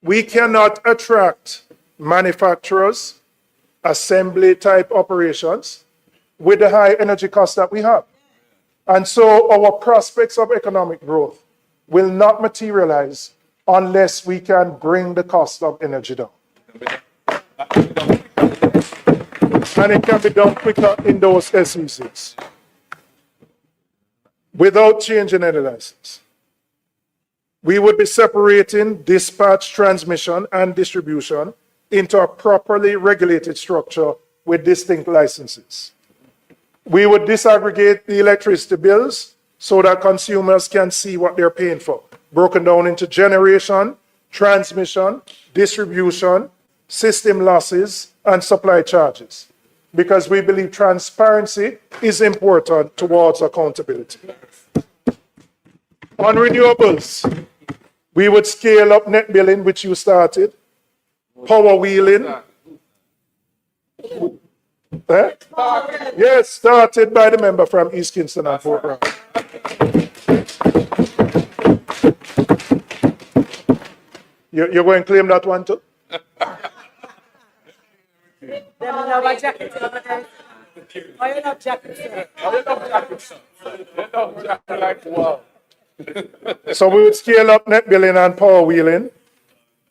S2: We cannot attract manufacturers, assembly type operations with the high energy costs that we have. And so our prospects of economic growth will not materialize unless we can bring the cost of energy down. And it can be done quicker in those SECs without changing any license. We would be separating dispatch, transmission, and distribution into a properly regulated structure with distinct licenses. We would disaggregate the electricity bills so that consumers can see what they're paying for, broken down into generation, transmission, distribution, system losses, and supply charges, because we believe transparency is important towards accountability. On renewables, we would scale up net billing, which you started, power wheeling. Yes, started by the member from East Kingston and Fort Brown. You're going to claim that one too? So we would scale up net billing and power wheeling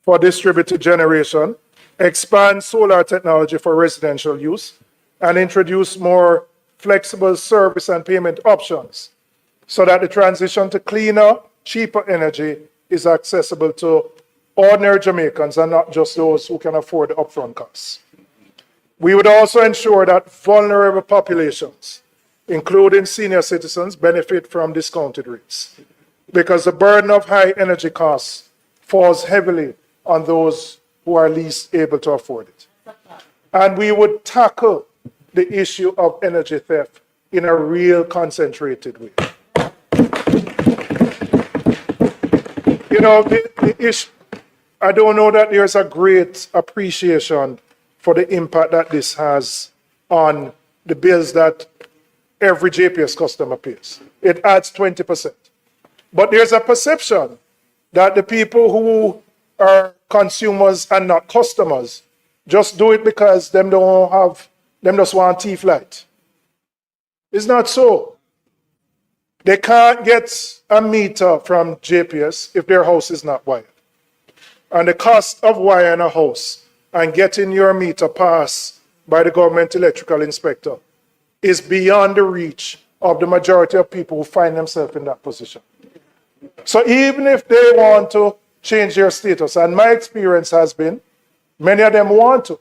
S2: for distributed generation, expand solar technology for residential use, and introduce more flexible service and payment options so that the transition to cleaner, cheaper energy is accessible to ordinary Jamaicans and not just those who can afford the upfront costs. We would also ensure that vulnerable populations, including senior citizens, benefit from discounted rates, because the burden of high energy costs falls heavily on those who are least able to afford it. And we would tackle the issue of energy theft in a real concentrated way. You know, the issue, I don't know that there's a great appreciation for the impact that this has on the bills that every JPS customer pays. It adds 20%. But there's a perception that the people who are consumers and not customers just do it because them just want teeth light. It's not so. They can't get a meter from JPS if their house is not wired. And the cost of wiring a house and getting your meter passed by the government electrical inspector is beyond the reach of the majority of people who find themselves in that position. So even if they want to change their status, and my experience has been, many of them want to.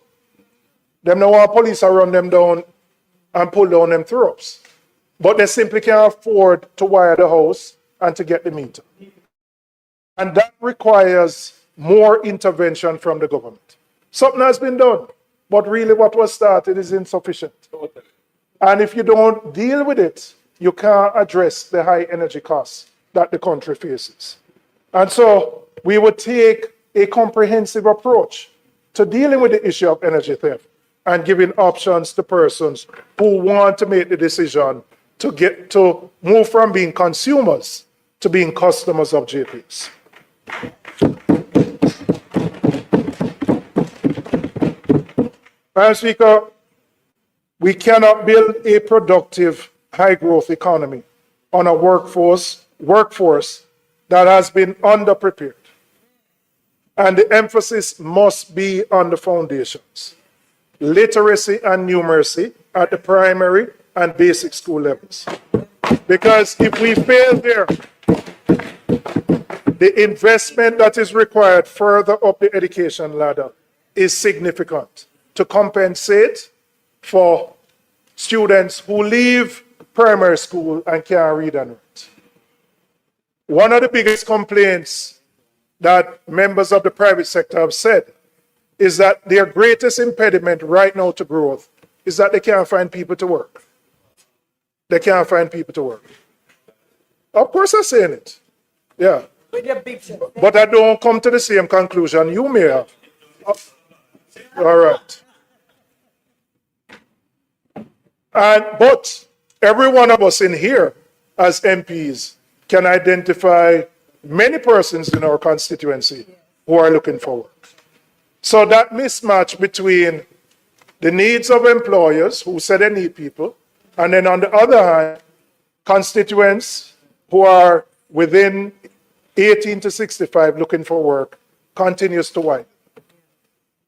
S2: Them don't want police to run them down and pull down them throats. But they simply can't afford to wire the house and to get the meter. And that requires more intervention from the government. Something has been done, but really what was started is insufficient. And if you don't deal with it, you can't address the high energy costs that the country faces. And so we would take a comprehensive approach to dealing with the issue of energy theft and giving options to persons who want to make the decision to move from being consumers to being customers of JPS. Madam Speaker, we cannot build a productive, high-growth economy on a workforce that has been underprepared. And the emphasis must be on the foundations, literacy and numeracy at the primary and basic school levels. Because if we fail there, the investment that is required further up the education ladder is significant to compensate for students who leave primary school and can't read and write. One of the biggest complaints that members of the private sector have said is that their greatest impediment right now to growth is that they can't find people to work. They can't find people to work. Of course I'm saying it. Yeah. But I don't come to the same conclusion you may have. All right. But every one of us in here as MPs can identify many persons in our constituency who are looking for work. So that mismatch between the needs of employers who say they need people, and then on the other hand, constituents who are within 18 to 65 looking for work continues to widen.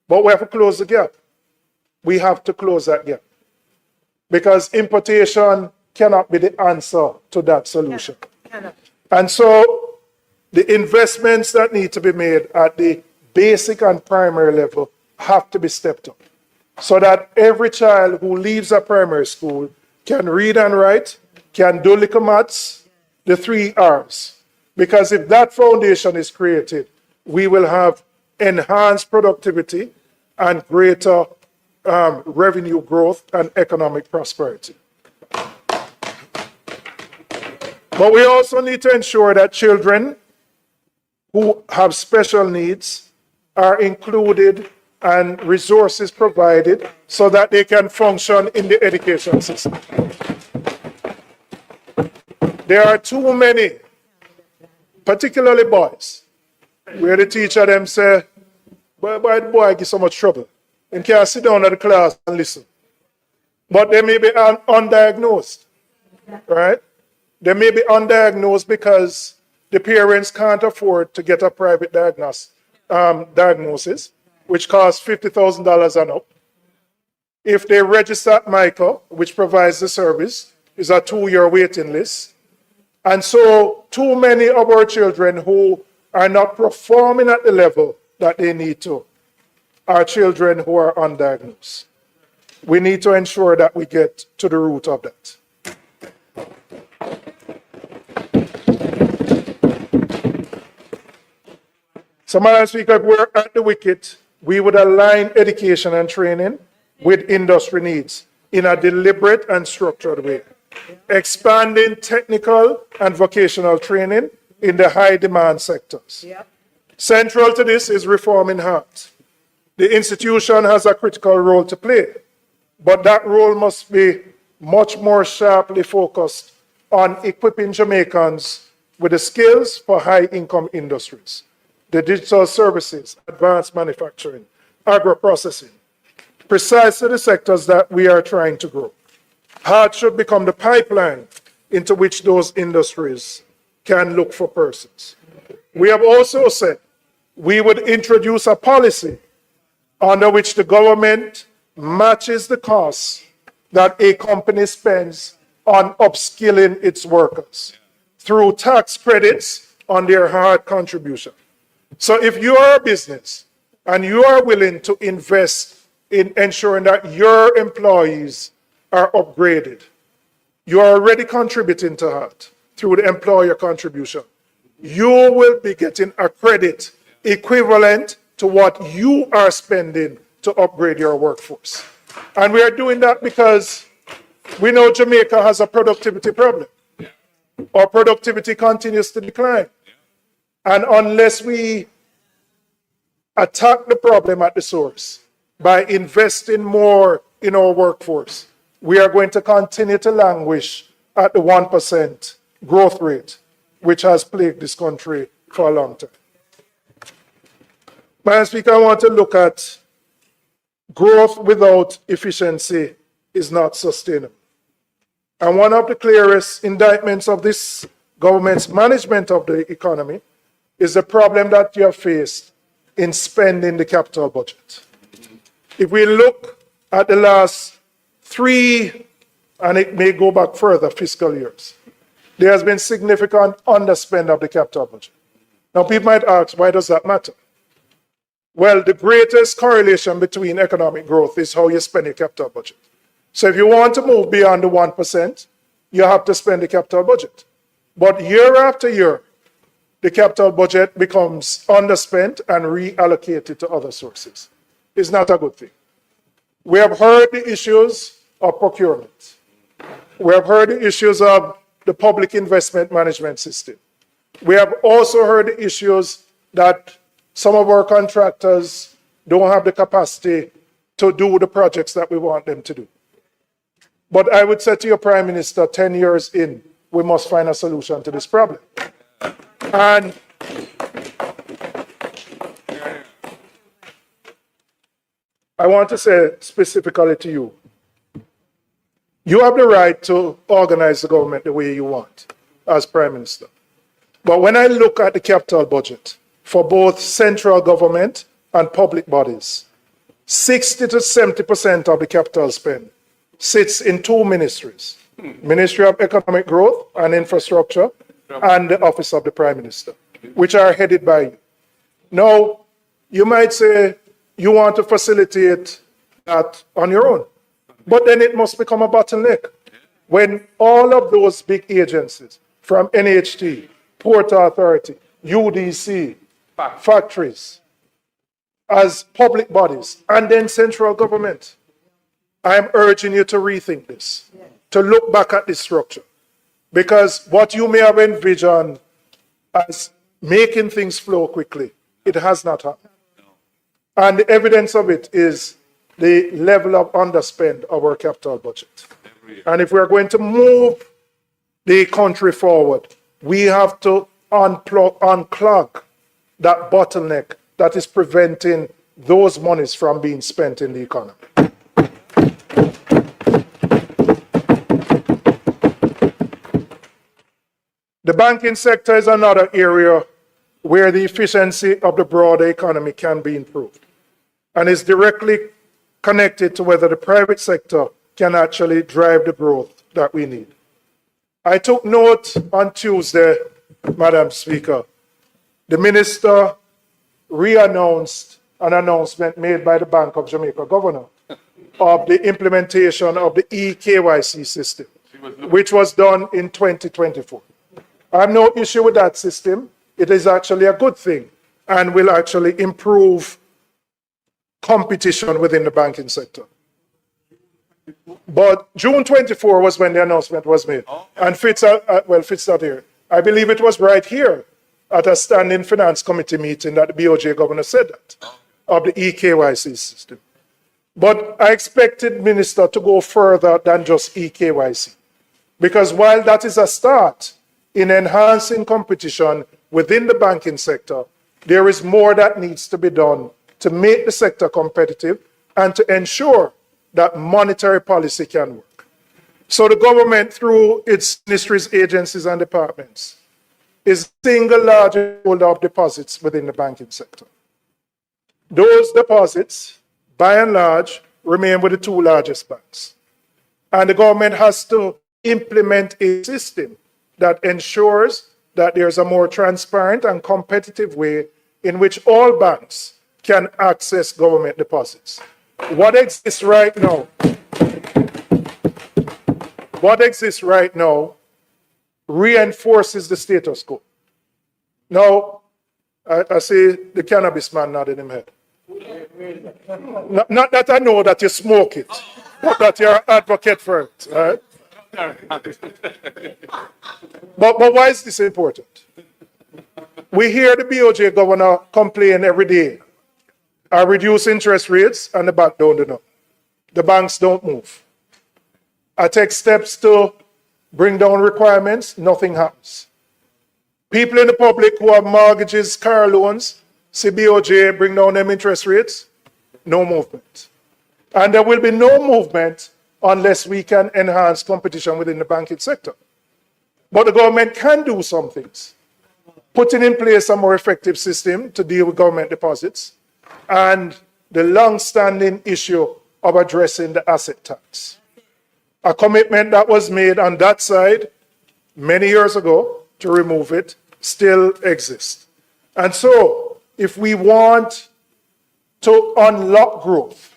S2: But we have to close the gap. We have to close that gap. Because importation cannot be the answer to that solution. And so the investments that need to be made at the basic and primary level have to be stepped up so that every child who leaves a primary school can read and write, can do little maths, the 3 R's. Because if that foundation is created, we will have enhanced productivity and greater revenue growth and economic prosperity. But we also need to ensure that children who have special needs are included and resources provided so that they can function in the education system. There are too many, particularly boys, where the teacher them say, boy, give so much trouble. And can't sit down at the class and listen. But they may be undiagnosed, right? They may be undiagnosed because the parents can't afford to get a private diagnosis, which costs $50,000 and up. If they register at MICA, which provides the service, is a 2-year waiting list. And so too many of our children who are not performing at the level that they need to are children who are undiagnosed. We need to ensure that we get to the root of that. So, Madam Speaker, we're at the wicket we would align education and training with industry needs in a deliberate and structured way, expanding technical and vocational training in the high demand sectors. Central to this is reforming HART. The institution has a critical role to play, but that role must be much more sharply focused on equipping Jamaicans with the skills for high-income industries, the digital services, advanced manufacturing, agro-processing, precisely the sectors that we are trying to grow. HART should become the pipeline into which those industries can look for persons. We have also said we would introduce a policy under which the government matches the costs that a company spends on upskilling its workers through tax credits on their hard contribution. So if you are a business and you are willing to invest in ensuring that your employees are upgraded, you are already contributing to HART through the employer contribution. You will be getting a credit equivalent to what you are spending to upgrade your workforce. And we are doing that because we know Jamaica has a productivity problem. Our productivity continues to decline. And unless we attack the problem at the source by investing more in our workforce, we are going to continue to languish at the 1% growth rate, which has plagued this country for a long time. Madam Speaker, I want to look at growth without efficiency is not sustainable. And one of the clearest indictments of this government's management of the economy is the problem that you have faced in spending the capital budget. If we look at the last 3, and it may go back further, fiscal years, there has been significant underspend of the capital budget. Now, people might ask, why does that matter? Well, the greatest correlation between economic growth is how you spend your capital budget. So if you want to move beyond the 1%, you have to spend the capital budget. But year after year, the capital budget becomes underspent and reallocated to other sources. It's not a good thing. We have heard the issues of procurement. We have heard the issues of the public investment management system. We have also heard the issues that some of our contractors don't have the capacity to do the projects that we want them to do. But I would say to your Prime Minister, 10 years in, we must find a solution to this problem. And I want to say specifically to you, you have the right to organize the government the way you want as Prime Minister. But when I look at the capital budget for both central government and public bodies, 60 to 70% of the capital spend sits in 2 ministries, Ministry of Economic Growth and Infrastructure and the Office of the Prime Minister, which are headed by you. Now, you might say you want to facilitate that on your own, but then it must become a bottleneck. When all of those big agencies, from NHT, Port Authority, UDC, factories, as public bodies, and then central government, I'm urging you to rethink this, to look back at this structure. Because what you may have envisioned as making things flow quickly, it has not happened. And the evidence of it is the level of underspend of our capital budget. And if we're going to move the country forward, we have to unclog that bottleneck that is preventing those monies from being spent in the economy. The banking sector is another area where the efficiency of the broader economy can be improved and is directly connected to whether the private sector can actually drive the growth that we need. I took note on Tuesday, Madam Speaker, the minister re-announced an announcement made by the Bank of Jamaica governor of the implementation of the eKYC system, which was done in 2024. I have no issue with that system. It is actually a good thing and will actually improve competition within the banking sector. But June 24 was when the announcement was made. And Fitz not here. I believe it was right here at a standing finance committee meeting that the BOJ governor said that, of the EKYC system. But I expected Minister to go further than just EKYC. Because while that is a start in enhancing competition within the banking sector, there is more that needs to be done to make the sector competitive and to ensure that monetary policy can work. So the government, through its ministries, agencies, and departments, is the single largest holder of deposits within the banking sector. Those deposits, by and large, remain with the two largest banks. And the government has to implement a system that ensures that there's a more transparent and competitive way in which all banks can access government deposits. What exists right now reinforces the status quo. Now, I see the cannabis man nodding his head. Not that I know that you smoke it, but that you're an advocate for it. Right? But why is this important? We hear the BOJ governor complain every day. I reduce interest rates and the bank don't do nothing. The banks don't move. I take steps to bring down requirements, nothing happens. People in the public who have mortgages, car loans, see BOJ bring down them interest rates, no movement. And there will be no movement unless we can enhance competition within the banking sector. But the government can do some things. Putting in place a more effective system to deal with government deposits and the long-standing issue of addressing the asset tax. A commitment that was made on that side many years ago to remove it still exists. And so, if we want to unlock growth,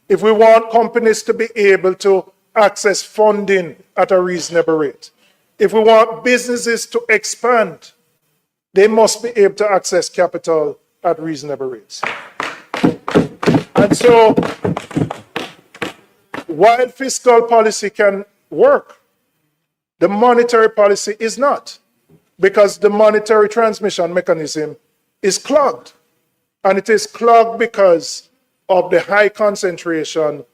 S2: if we want companies to be able to access funding at a reasonable rate, if we want businesses to expand, they must be able to access capital at reasonable rates. And so, while fiscal policy can work, the monetary policy is not, because the monetary transmission mechanism is clogged. And it is clogged because of the high concentration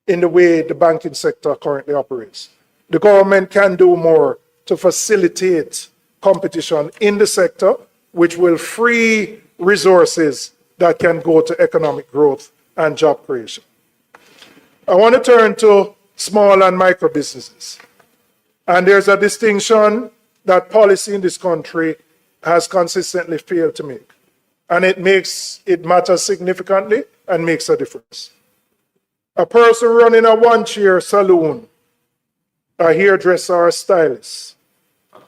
S2: in the way the banking sector currently operates. The government can do more to facilitate competition in the sector, which will free resources that can go to economic growth and job creation. I want to turn to small and micro businesses. And there's a distinction that policy in this country has consistently failed to make. And it matters significantly and makes a difference. A person running a one-chair salon, a hairdresser or a stylist,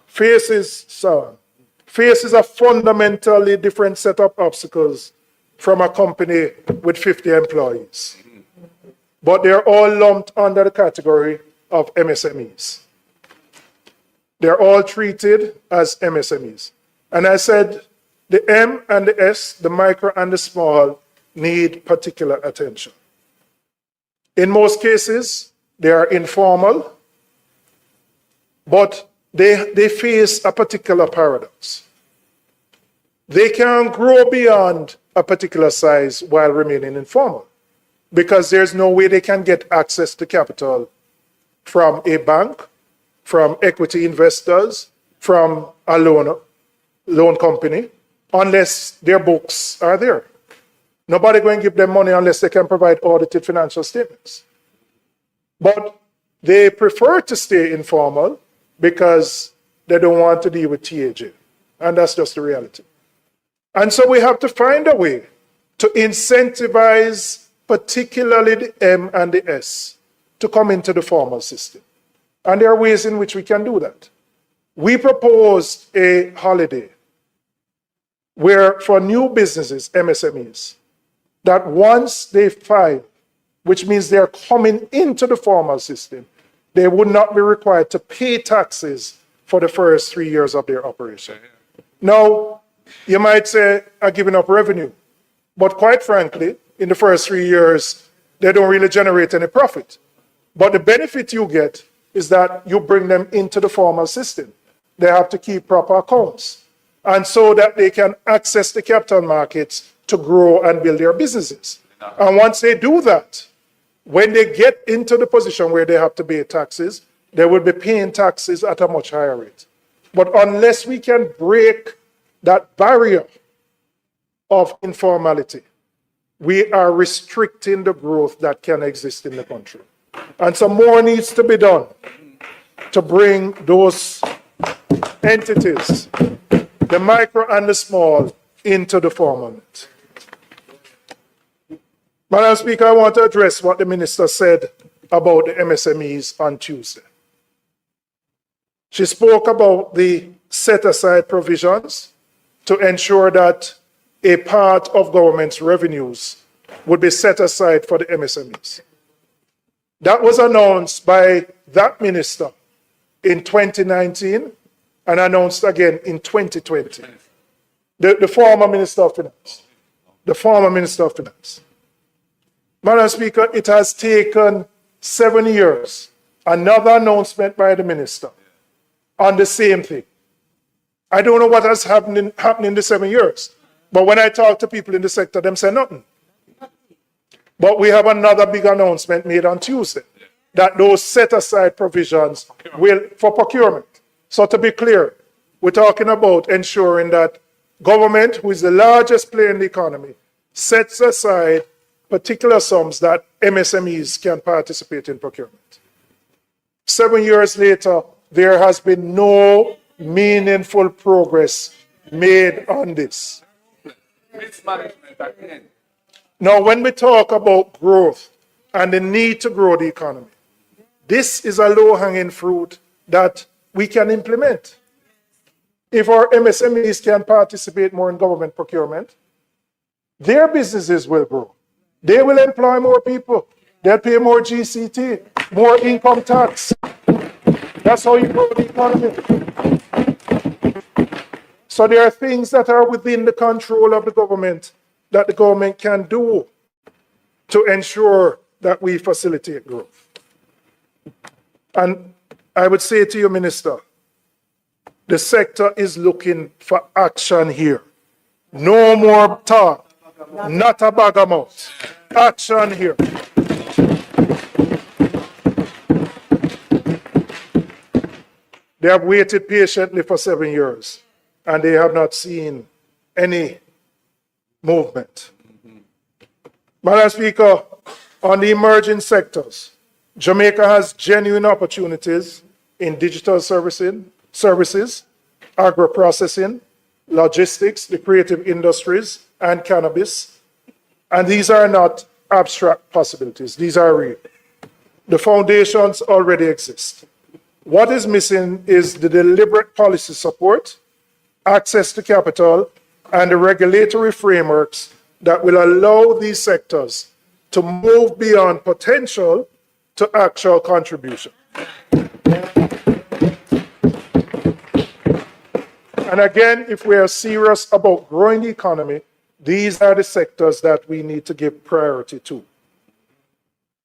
S2: faces a fundamentally different set of obstacles from a company with 50 employees. But they're all lumped under the category of MSMEs. They're all treated as MSMEs. And I said the M and the S, the micro and the small, need particular attention. In most cases, they are informal, but they face a particular paradox. They can grow beyond a particular size while remaining informal, because there's no way they can get access to capital from a bank, from equity investors, from a loan company, unless their books are there. Nobody going to give them money unless they can provide audited financial statements. But they prefer to stay informal because they don't want to deal with TAJ. And that's just the reality. And so we have to find a way to incentivize particularly the M and the S to come into the formal system. And there are ways in which we can do that. We proposed a holiday where for new businesses, MSMEs, that once they file, which means they're coming into the formal system, they would not be required to pay taxes for the first 3 years of their operation. Now, you might say, I'm giving up revenue. But quite frankly, in the first 3 years, they don't really generate any profit. But the benefit you get is that you bring them into the formal system. They have to keep proper accounts, and so that they can access the capital markets to grow and build their businesses. And once they do that, when they get into the position where they have to pay taxes, they will be paying taxes at a much higher rate. But unless we can break that barrier of informality, we are restricting the growth that can exist in the country. And so more needs to be done to bring those entities, the micro and the small, into the formal. Madam Speaker, I want to address what the Minister said about the MSMEs on Tuesday. She spoke about the set-aside provisions to ensure that a part of government's revenues would be set aside for the MSMEs. That was announced by that minister in 2019 and announced again in 2020. The former Minister of Finance. The former Minister of Finance. Madam Speaker, it has taken 7 years. Another announcement by the minister on the same thing. I don't know what has happened in the 7 years, but when I talk to people in the sector, them say nothing. But we have another big announcement made on Tuesday that those set-aside provisions will for procurement. So to be clear, we're talking about ensuring that government, who is the largest player in the economy, sets aside particular sums that MSMEs can participate in procurement. 7 years later, there has been no meaningful progress made on this.
S3: Mismanagement again.
S2: Now, when we talk about growth and the need to grow the economy, this is a low-hanging fruit that we can implement. If our MSMEs can participate more in government procurement, their businesses will grow. They will employ more people. They'll pay more GCT, more income tax. That's how you grow the economy. So there are things that are within the control of the government that the government can do to ensure that we facilitate growth. And I would say to you, Minister, the sector is looking for action here. No more talk, not a bag of mouth. Action here. They have waited patiently for 7 years, and they have not seen any movement. Madam Speaker, on the emerging sectors, Jamaica has genuine opportunities in digital services, agro-processing, logistics, the creative industries, and cannabis. And these are not abstract possibilities. These are real. The foundations already exist. What is missing is the deliberate policy support, access to capital, and the regulatory frameworks that will allow these sectors to move beyond potential to actual contribution. And again, if we are serious about growing the economy, these are the sectors that we need to give priority to.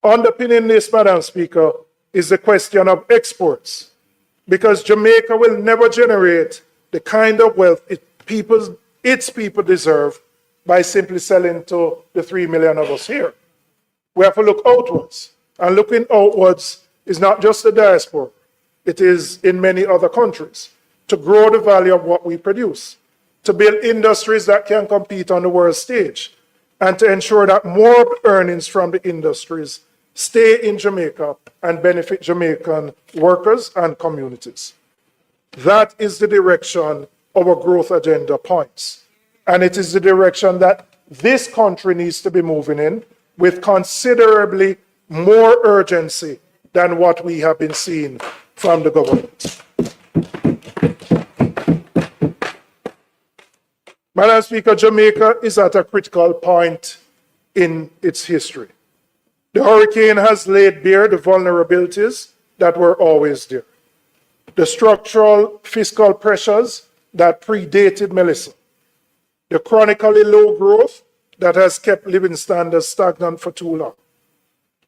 S2: Underpinning this, Madam Speaker, is the question of exports, because Jamaica will never generate the kind of wealth its people deserve by simply selling to the 3 million of us here. We have to look outwards, and looking outwards is not just the diaspora, it is in many other countries, to grow the value of what we produce, to build industries that can compete on the world stage, and to ensure that more earnings from the industries stay in Jamaica and benefit Jamaican workers and communities. That is the direction our growth agenda points. And it is the direction that this country needs to be moving in with considerably more urgency than what we have been seeing from the government. Madam Speaker, Jamaica is at a critical point in its history. The hurricane has laid bare the vulnerabilities that were always there. The structural fiscal pressures that predated Melissa, the chronically low growth that has kept living standards stagnant for too long.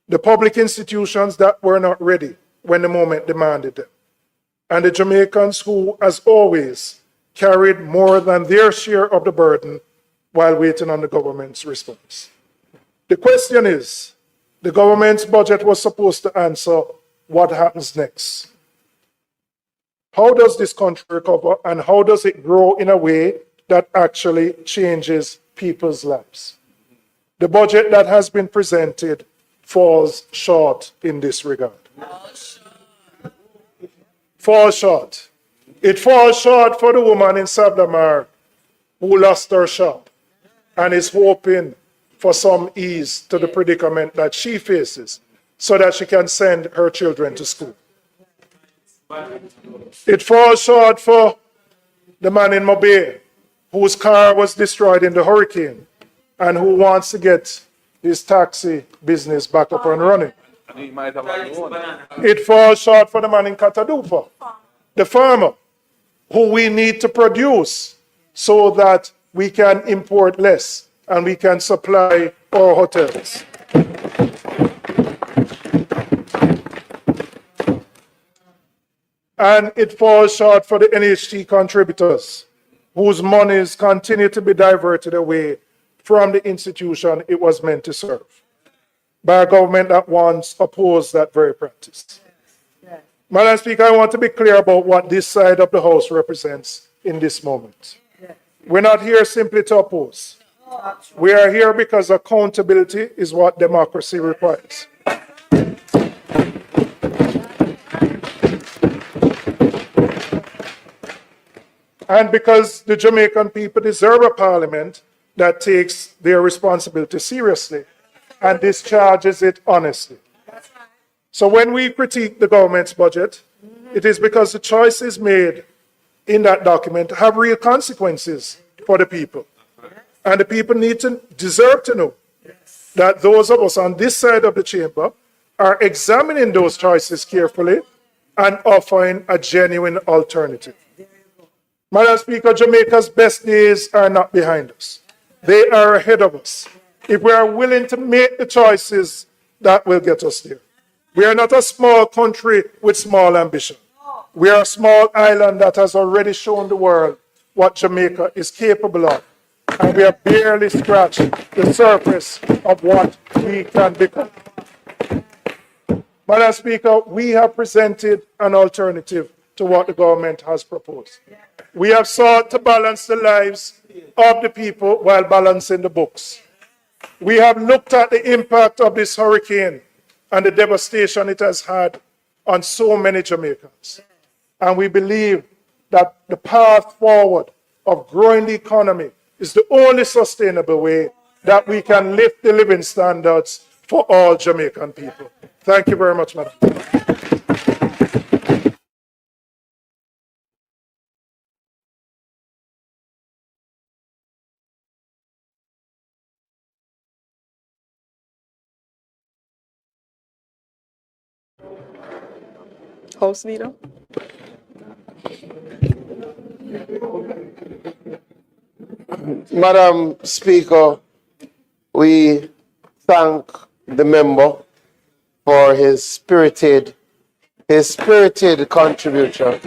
S2: The public institutions that were not ready when the moment demanded them. And the Jamaicans who, as always, carried more than their share of the burden while waiting on the government's response. The question is, the government's budget was supposed to answer what happens next. How does this country recover and how does it grow in a way that actually changes people's lives? The budget that has been presented falls short in this regard. Falls short. It falls short for the woman in Sablamar who lost her shop and is hoping for some ease to the predicament that she faces so that she can send her children to school. It falls short for the man in Mobay whose car was destroyed in the hurricane and who wants to get his taxi business back up and running. It falls short for the man in Katadupa, the farmer, who we need to produce so that we can import less and we can supply our hotels. And it falls short for the NHT contributors, whose monies continue to be diverted away from the institution it was meant to serve, by a government that once opposed that very practice. Madam Speaker, I want to be clear about what this side of the House represents in this moment. We're not here simply to oppose. We are here because accountability is what democracy requires. And because the Jamaican people deserve a parliament that takes their responsibility seriously and discharges it honestly. So when we critique the government's budget, it is because the choices made in that document have real consequences for the people. And the people deserve to know that those of us on this side of the chamber are examining those choices carefully and offering a genuine alternative. Madam Speaker, Jamaica's best days are not behind us. They are ahead of us. If we are willing to make the choices that will get us there. We are not a small country with small ambition. We are a small island that has already shown the world what Jamaica is capable of. And we have barely scratched the surface of what we can become. Madam Speaker, we have presented an alternative to what the government has proposed. We have sought to balance the lives of the people while balancing the books. We have looked at the impact of this hurricane and the devastation it has had on so many Jamaicans. And we believe that the path forward of growing the economy is the only sustainable way that we can lift the living standards for all Jamaican people. Thank you very much, Madam.
S5: House Leader.
S6: Madam Speaker, we thank the member for his spirited contribution.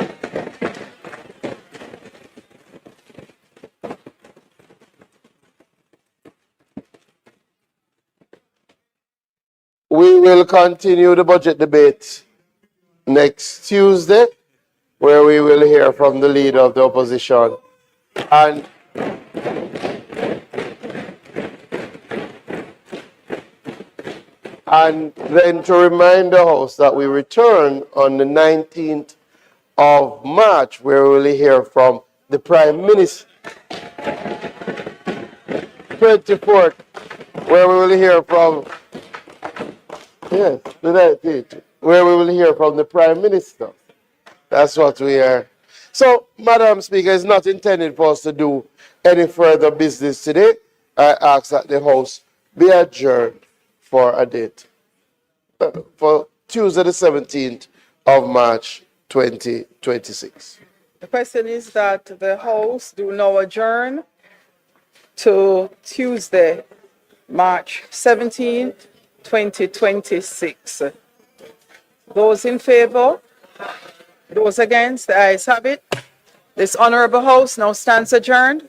S6: We will continue the budget debate next Tuesday, where we will hear from the leader of the opposition. And then to remind the House that we return on the 19th of March, where we will hear from the Prime Minister. 24th, where we will hear from, yes, the 19th, where we will hear from the Prime Minister. That's what we are. So, Madam Speaker, it's not intended for us to do any further business today. I ask that the House be adjourned for a date for Tuesday the 17th of March 2026.
S5: The question is that the House do now adjourn to Tuesday, March 17, 2026. Those in favor? Those against? The ayes have it. This honorable House now stands adjourned.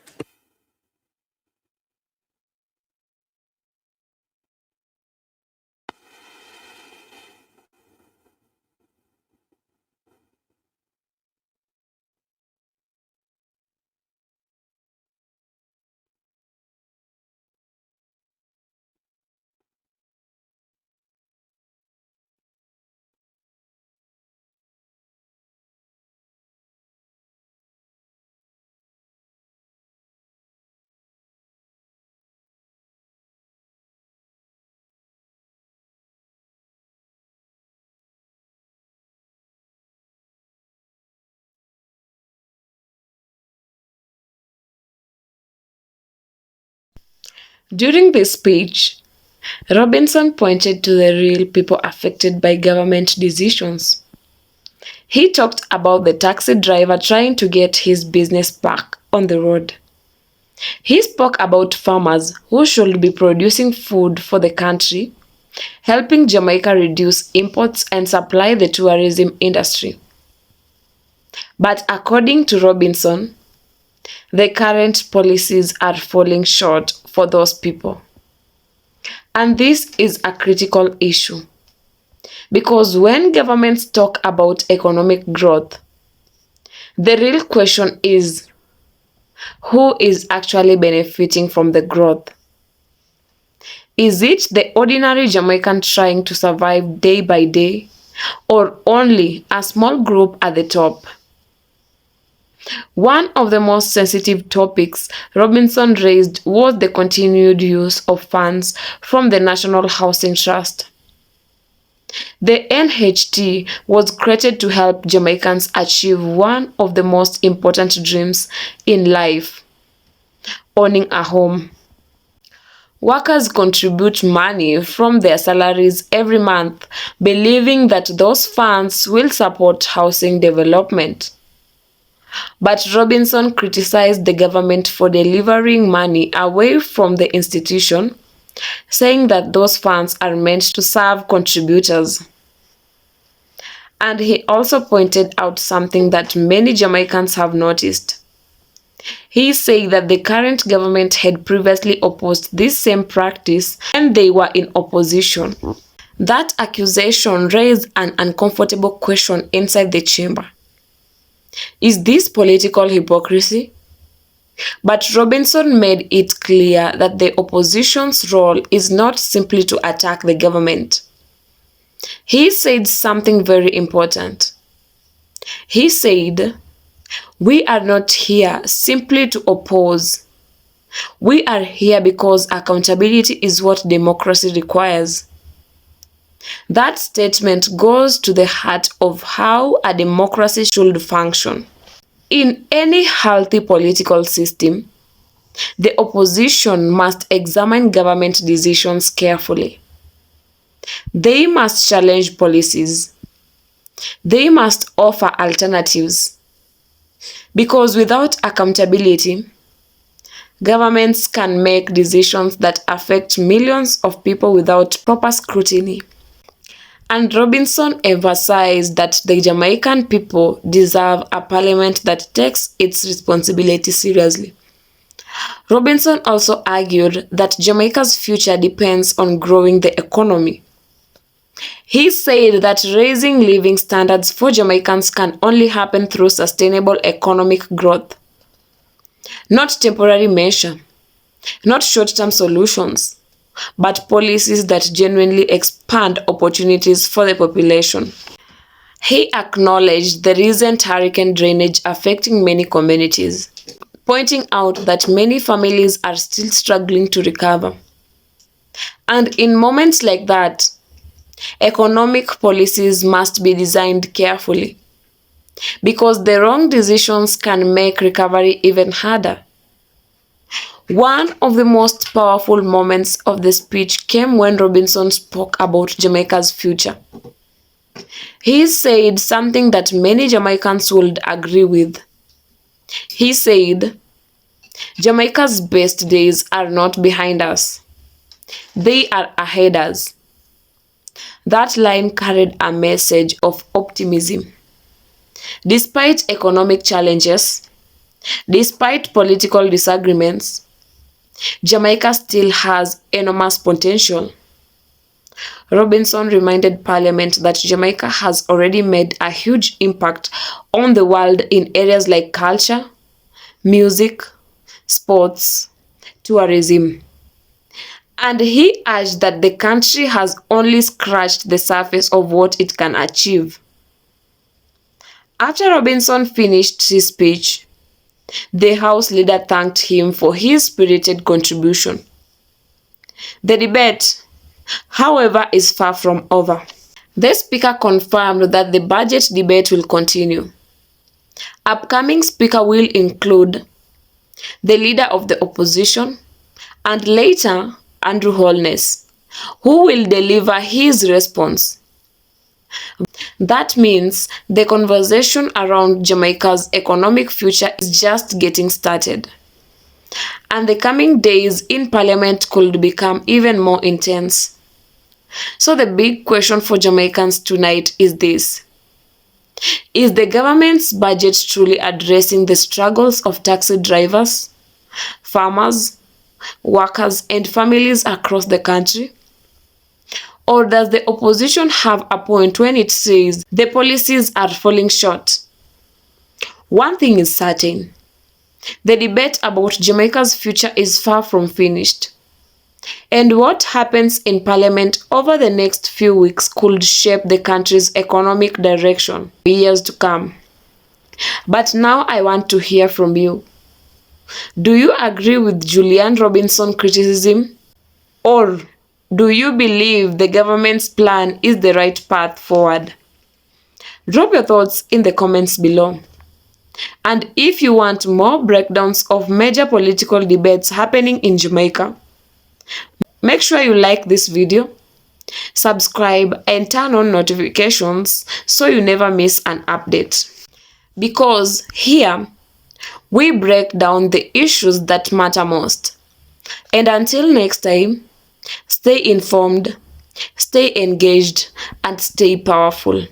S1: During this speech, Robinson pointed to the real people affected by government decisions. He talked about the taxi driver trying to get his business back on the road. He spoke about farmers who should be producing food for the country, helping Jamaica reduce imports and supply the tourism industry. But according to Robinson, the current policies are falling short for those people. And this is a critical issue, because when governments talk about economic growth, the real question is, who is actually benefiting from the growth? Is it the ordinary Jamaican trying to survive day by day, or only a small group at the top? One of the most sensitive topics Robinson raised was the continued use of funds from the National Housing Trust. The NHT was created to help Jamaicans achieve one of the most important dreams in life: owning a home. Workers contribute money from their salaries every month, believing that those funds will support housing development. But Robinson criticized the government for delivering money away from the institution, saying that those funds are meant to serve contributors. And he also pointed out something that many Jamaicans have noticed. He said that the current government had previously opposed this same practice when they were in opposition. That accusation raised an uncomfortable question inside the chamber. Is this political hypocrisy? But Robinson made it clear that the opposition's role is not simply to attack the government. He said something very important. He said, "We are not here simply to oppose. We are here because accountability is what democracy requires." That statement goes to the heart of how a democracy should function. In any healthy political system, the opposition must examine government decisions carefully. They must challenge policies. They must offer alternatives. Because without accountability, governments can make decisions that affect millions of people without proper scrutiny. And Robinson emphasized that the Jamaican people deserve a parliament that takes its responsibility seriously. Robinson also argued that Jamaica's future depends on growing the economy. He said that raising living standards for Jamaicans can only happen through sustainable economic growth, not temporary measure, not short-term solutions, but policies that genuinely expand opportunities for the population. He acknowledged the recent hurricane drainage affecting many communities, pointing out that many families are still struggling to recover. And in moments like that, economic policies must be designed carefully, because the wrong decisions can make recovery even harder. One of the most powerful moments of the speech came when Robinson spoke about Jamaica's future. He said something that many Jamaicans would agree with. He said, Jamaica's best days are not behind us. They are ahead us. That line carried a message of optimism. Despite economic challenges, despite political disagreements, Jamaica still has enormous potential. Robinson reminded Parliament that Jamaica has already made a huge impact on the world in areas like culture, music, sports, tourism. And he urged that the country has only scratched the surface of what it can achieve. After Robinson finished his speech, the House leader thanked him for his spirited contribution. The debate, however, is far from over. The Speaker confirmed that the budget debate will continue. Upcoming Speaker will include the Leader of the Opposition and later Andrew Holness, who will deliver his response. That means the conversation around Jamaica's economic future is just getting started. And the coming days in Parliament could become even more intense. So the big question for Jamaicans tonight is this: is the government's budget truly addressing the struggles of taxi drivers, farmers, workers, and families across the country? Or does the opposition have a point when it says the policies are falling short? One thing is certain: the debate about Jamaica's future is far from finished. And what happens in Parliament over the next few weeks could shape the country's economic direction for years to come. But now I want to hear from you. Do you agree with Julian Robinson's criticism? Or do you believe the government's plan is the right path forward? Drop your thoughts in the comments below. And if you want more breakdowns of major political debates happening in Jamaica, make sure you like this video, subscribe, and turn on notifications so you never miss an update. Because here, we break down the issues that matter most. And until next time, stay informed, stay engaged, and stay powerful.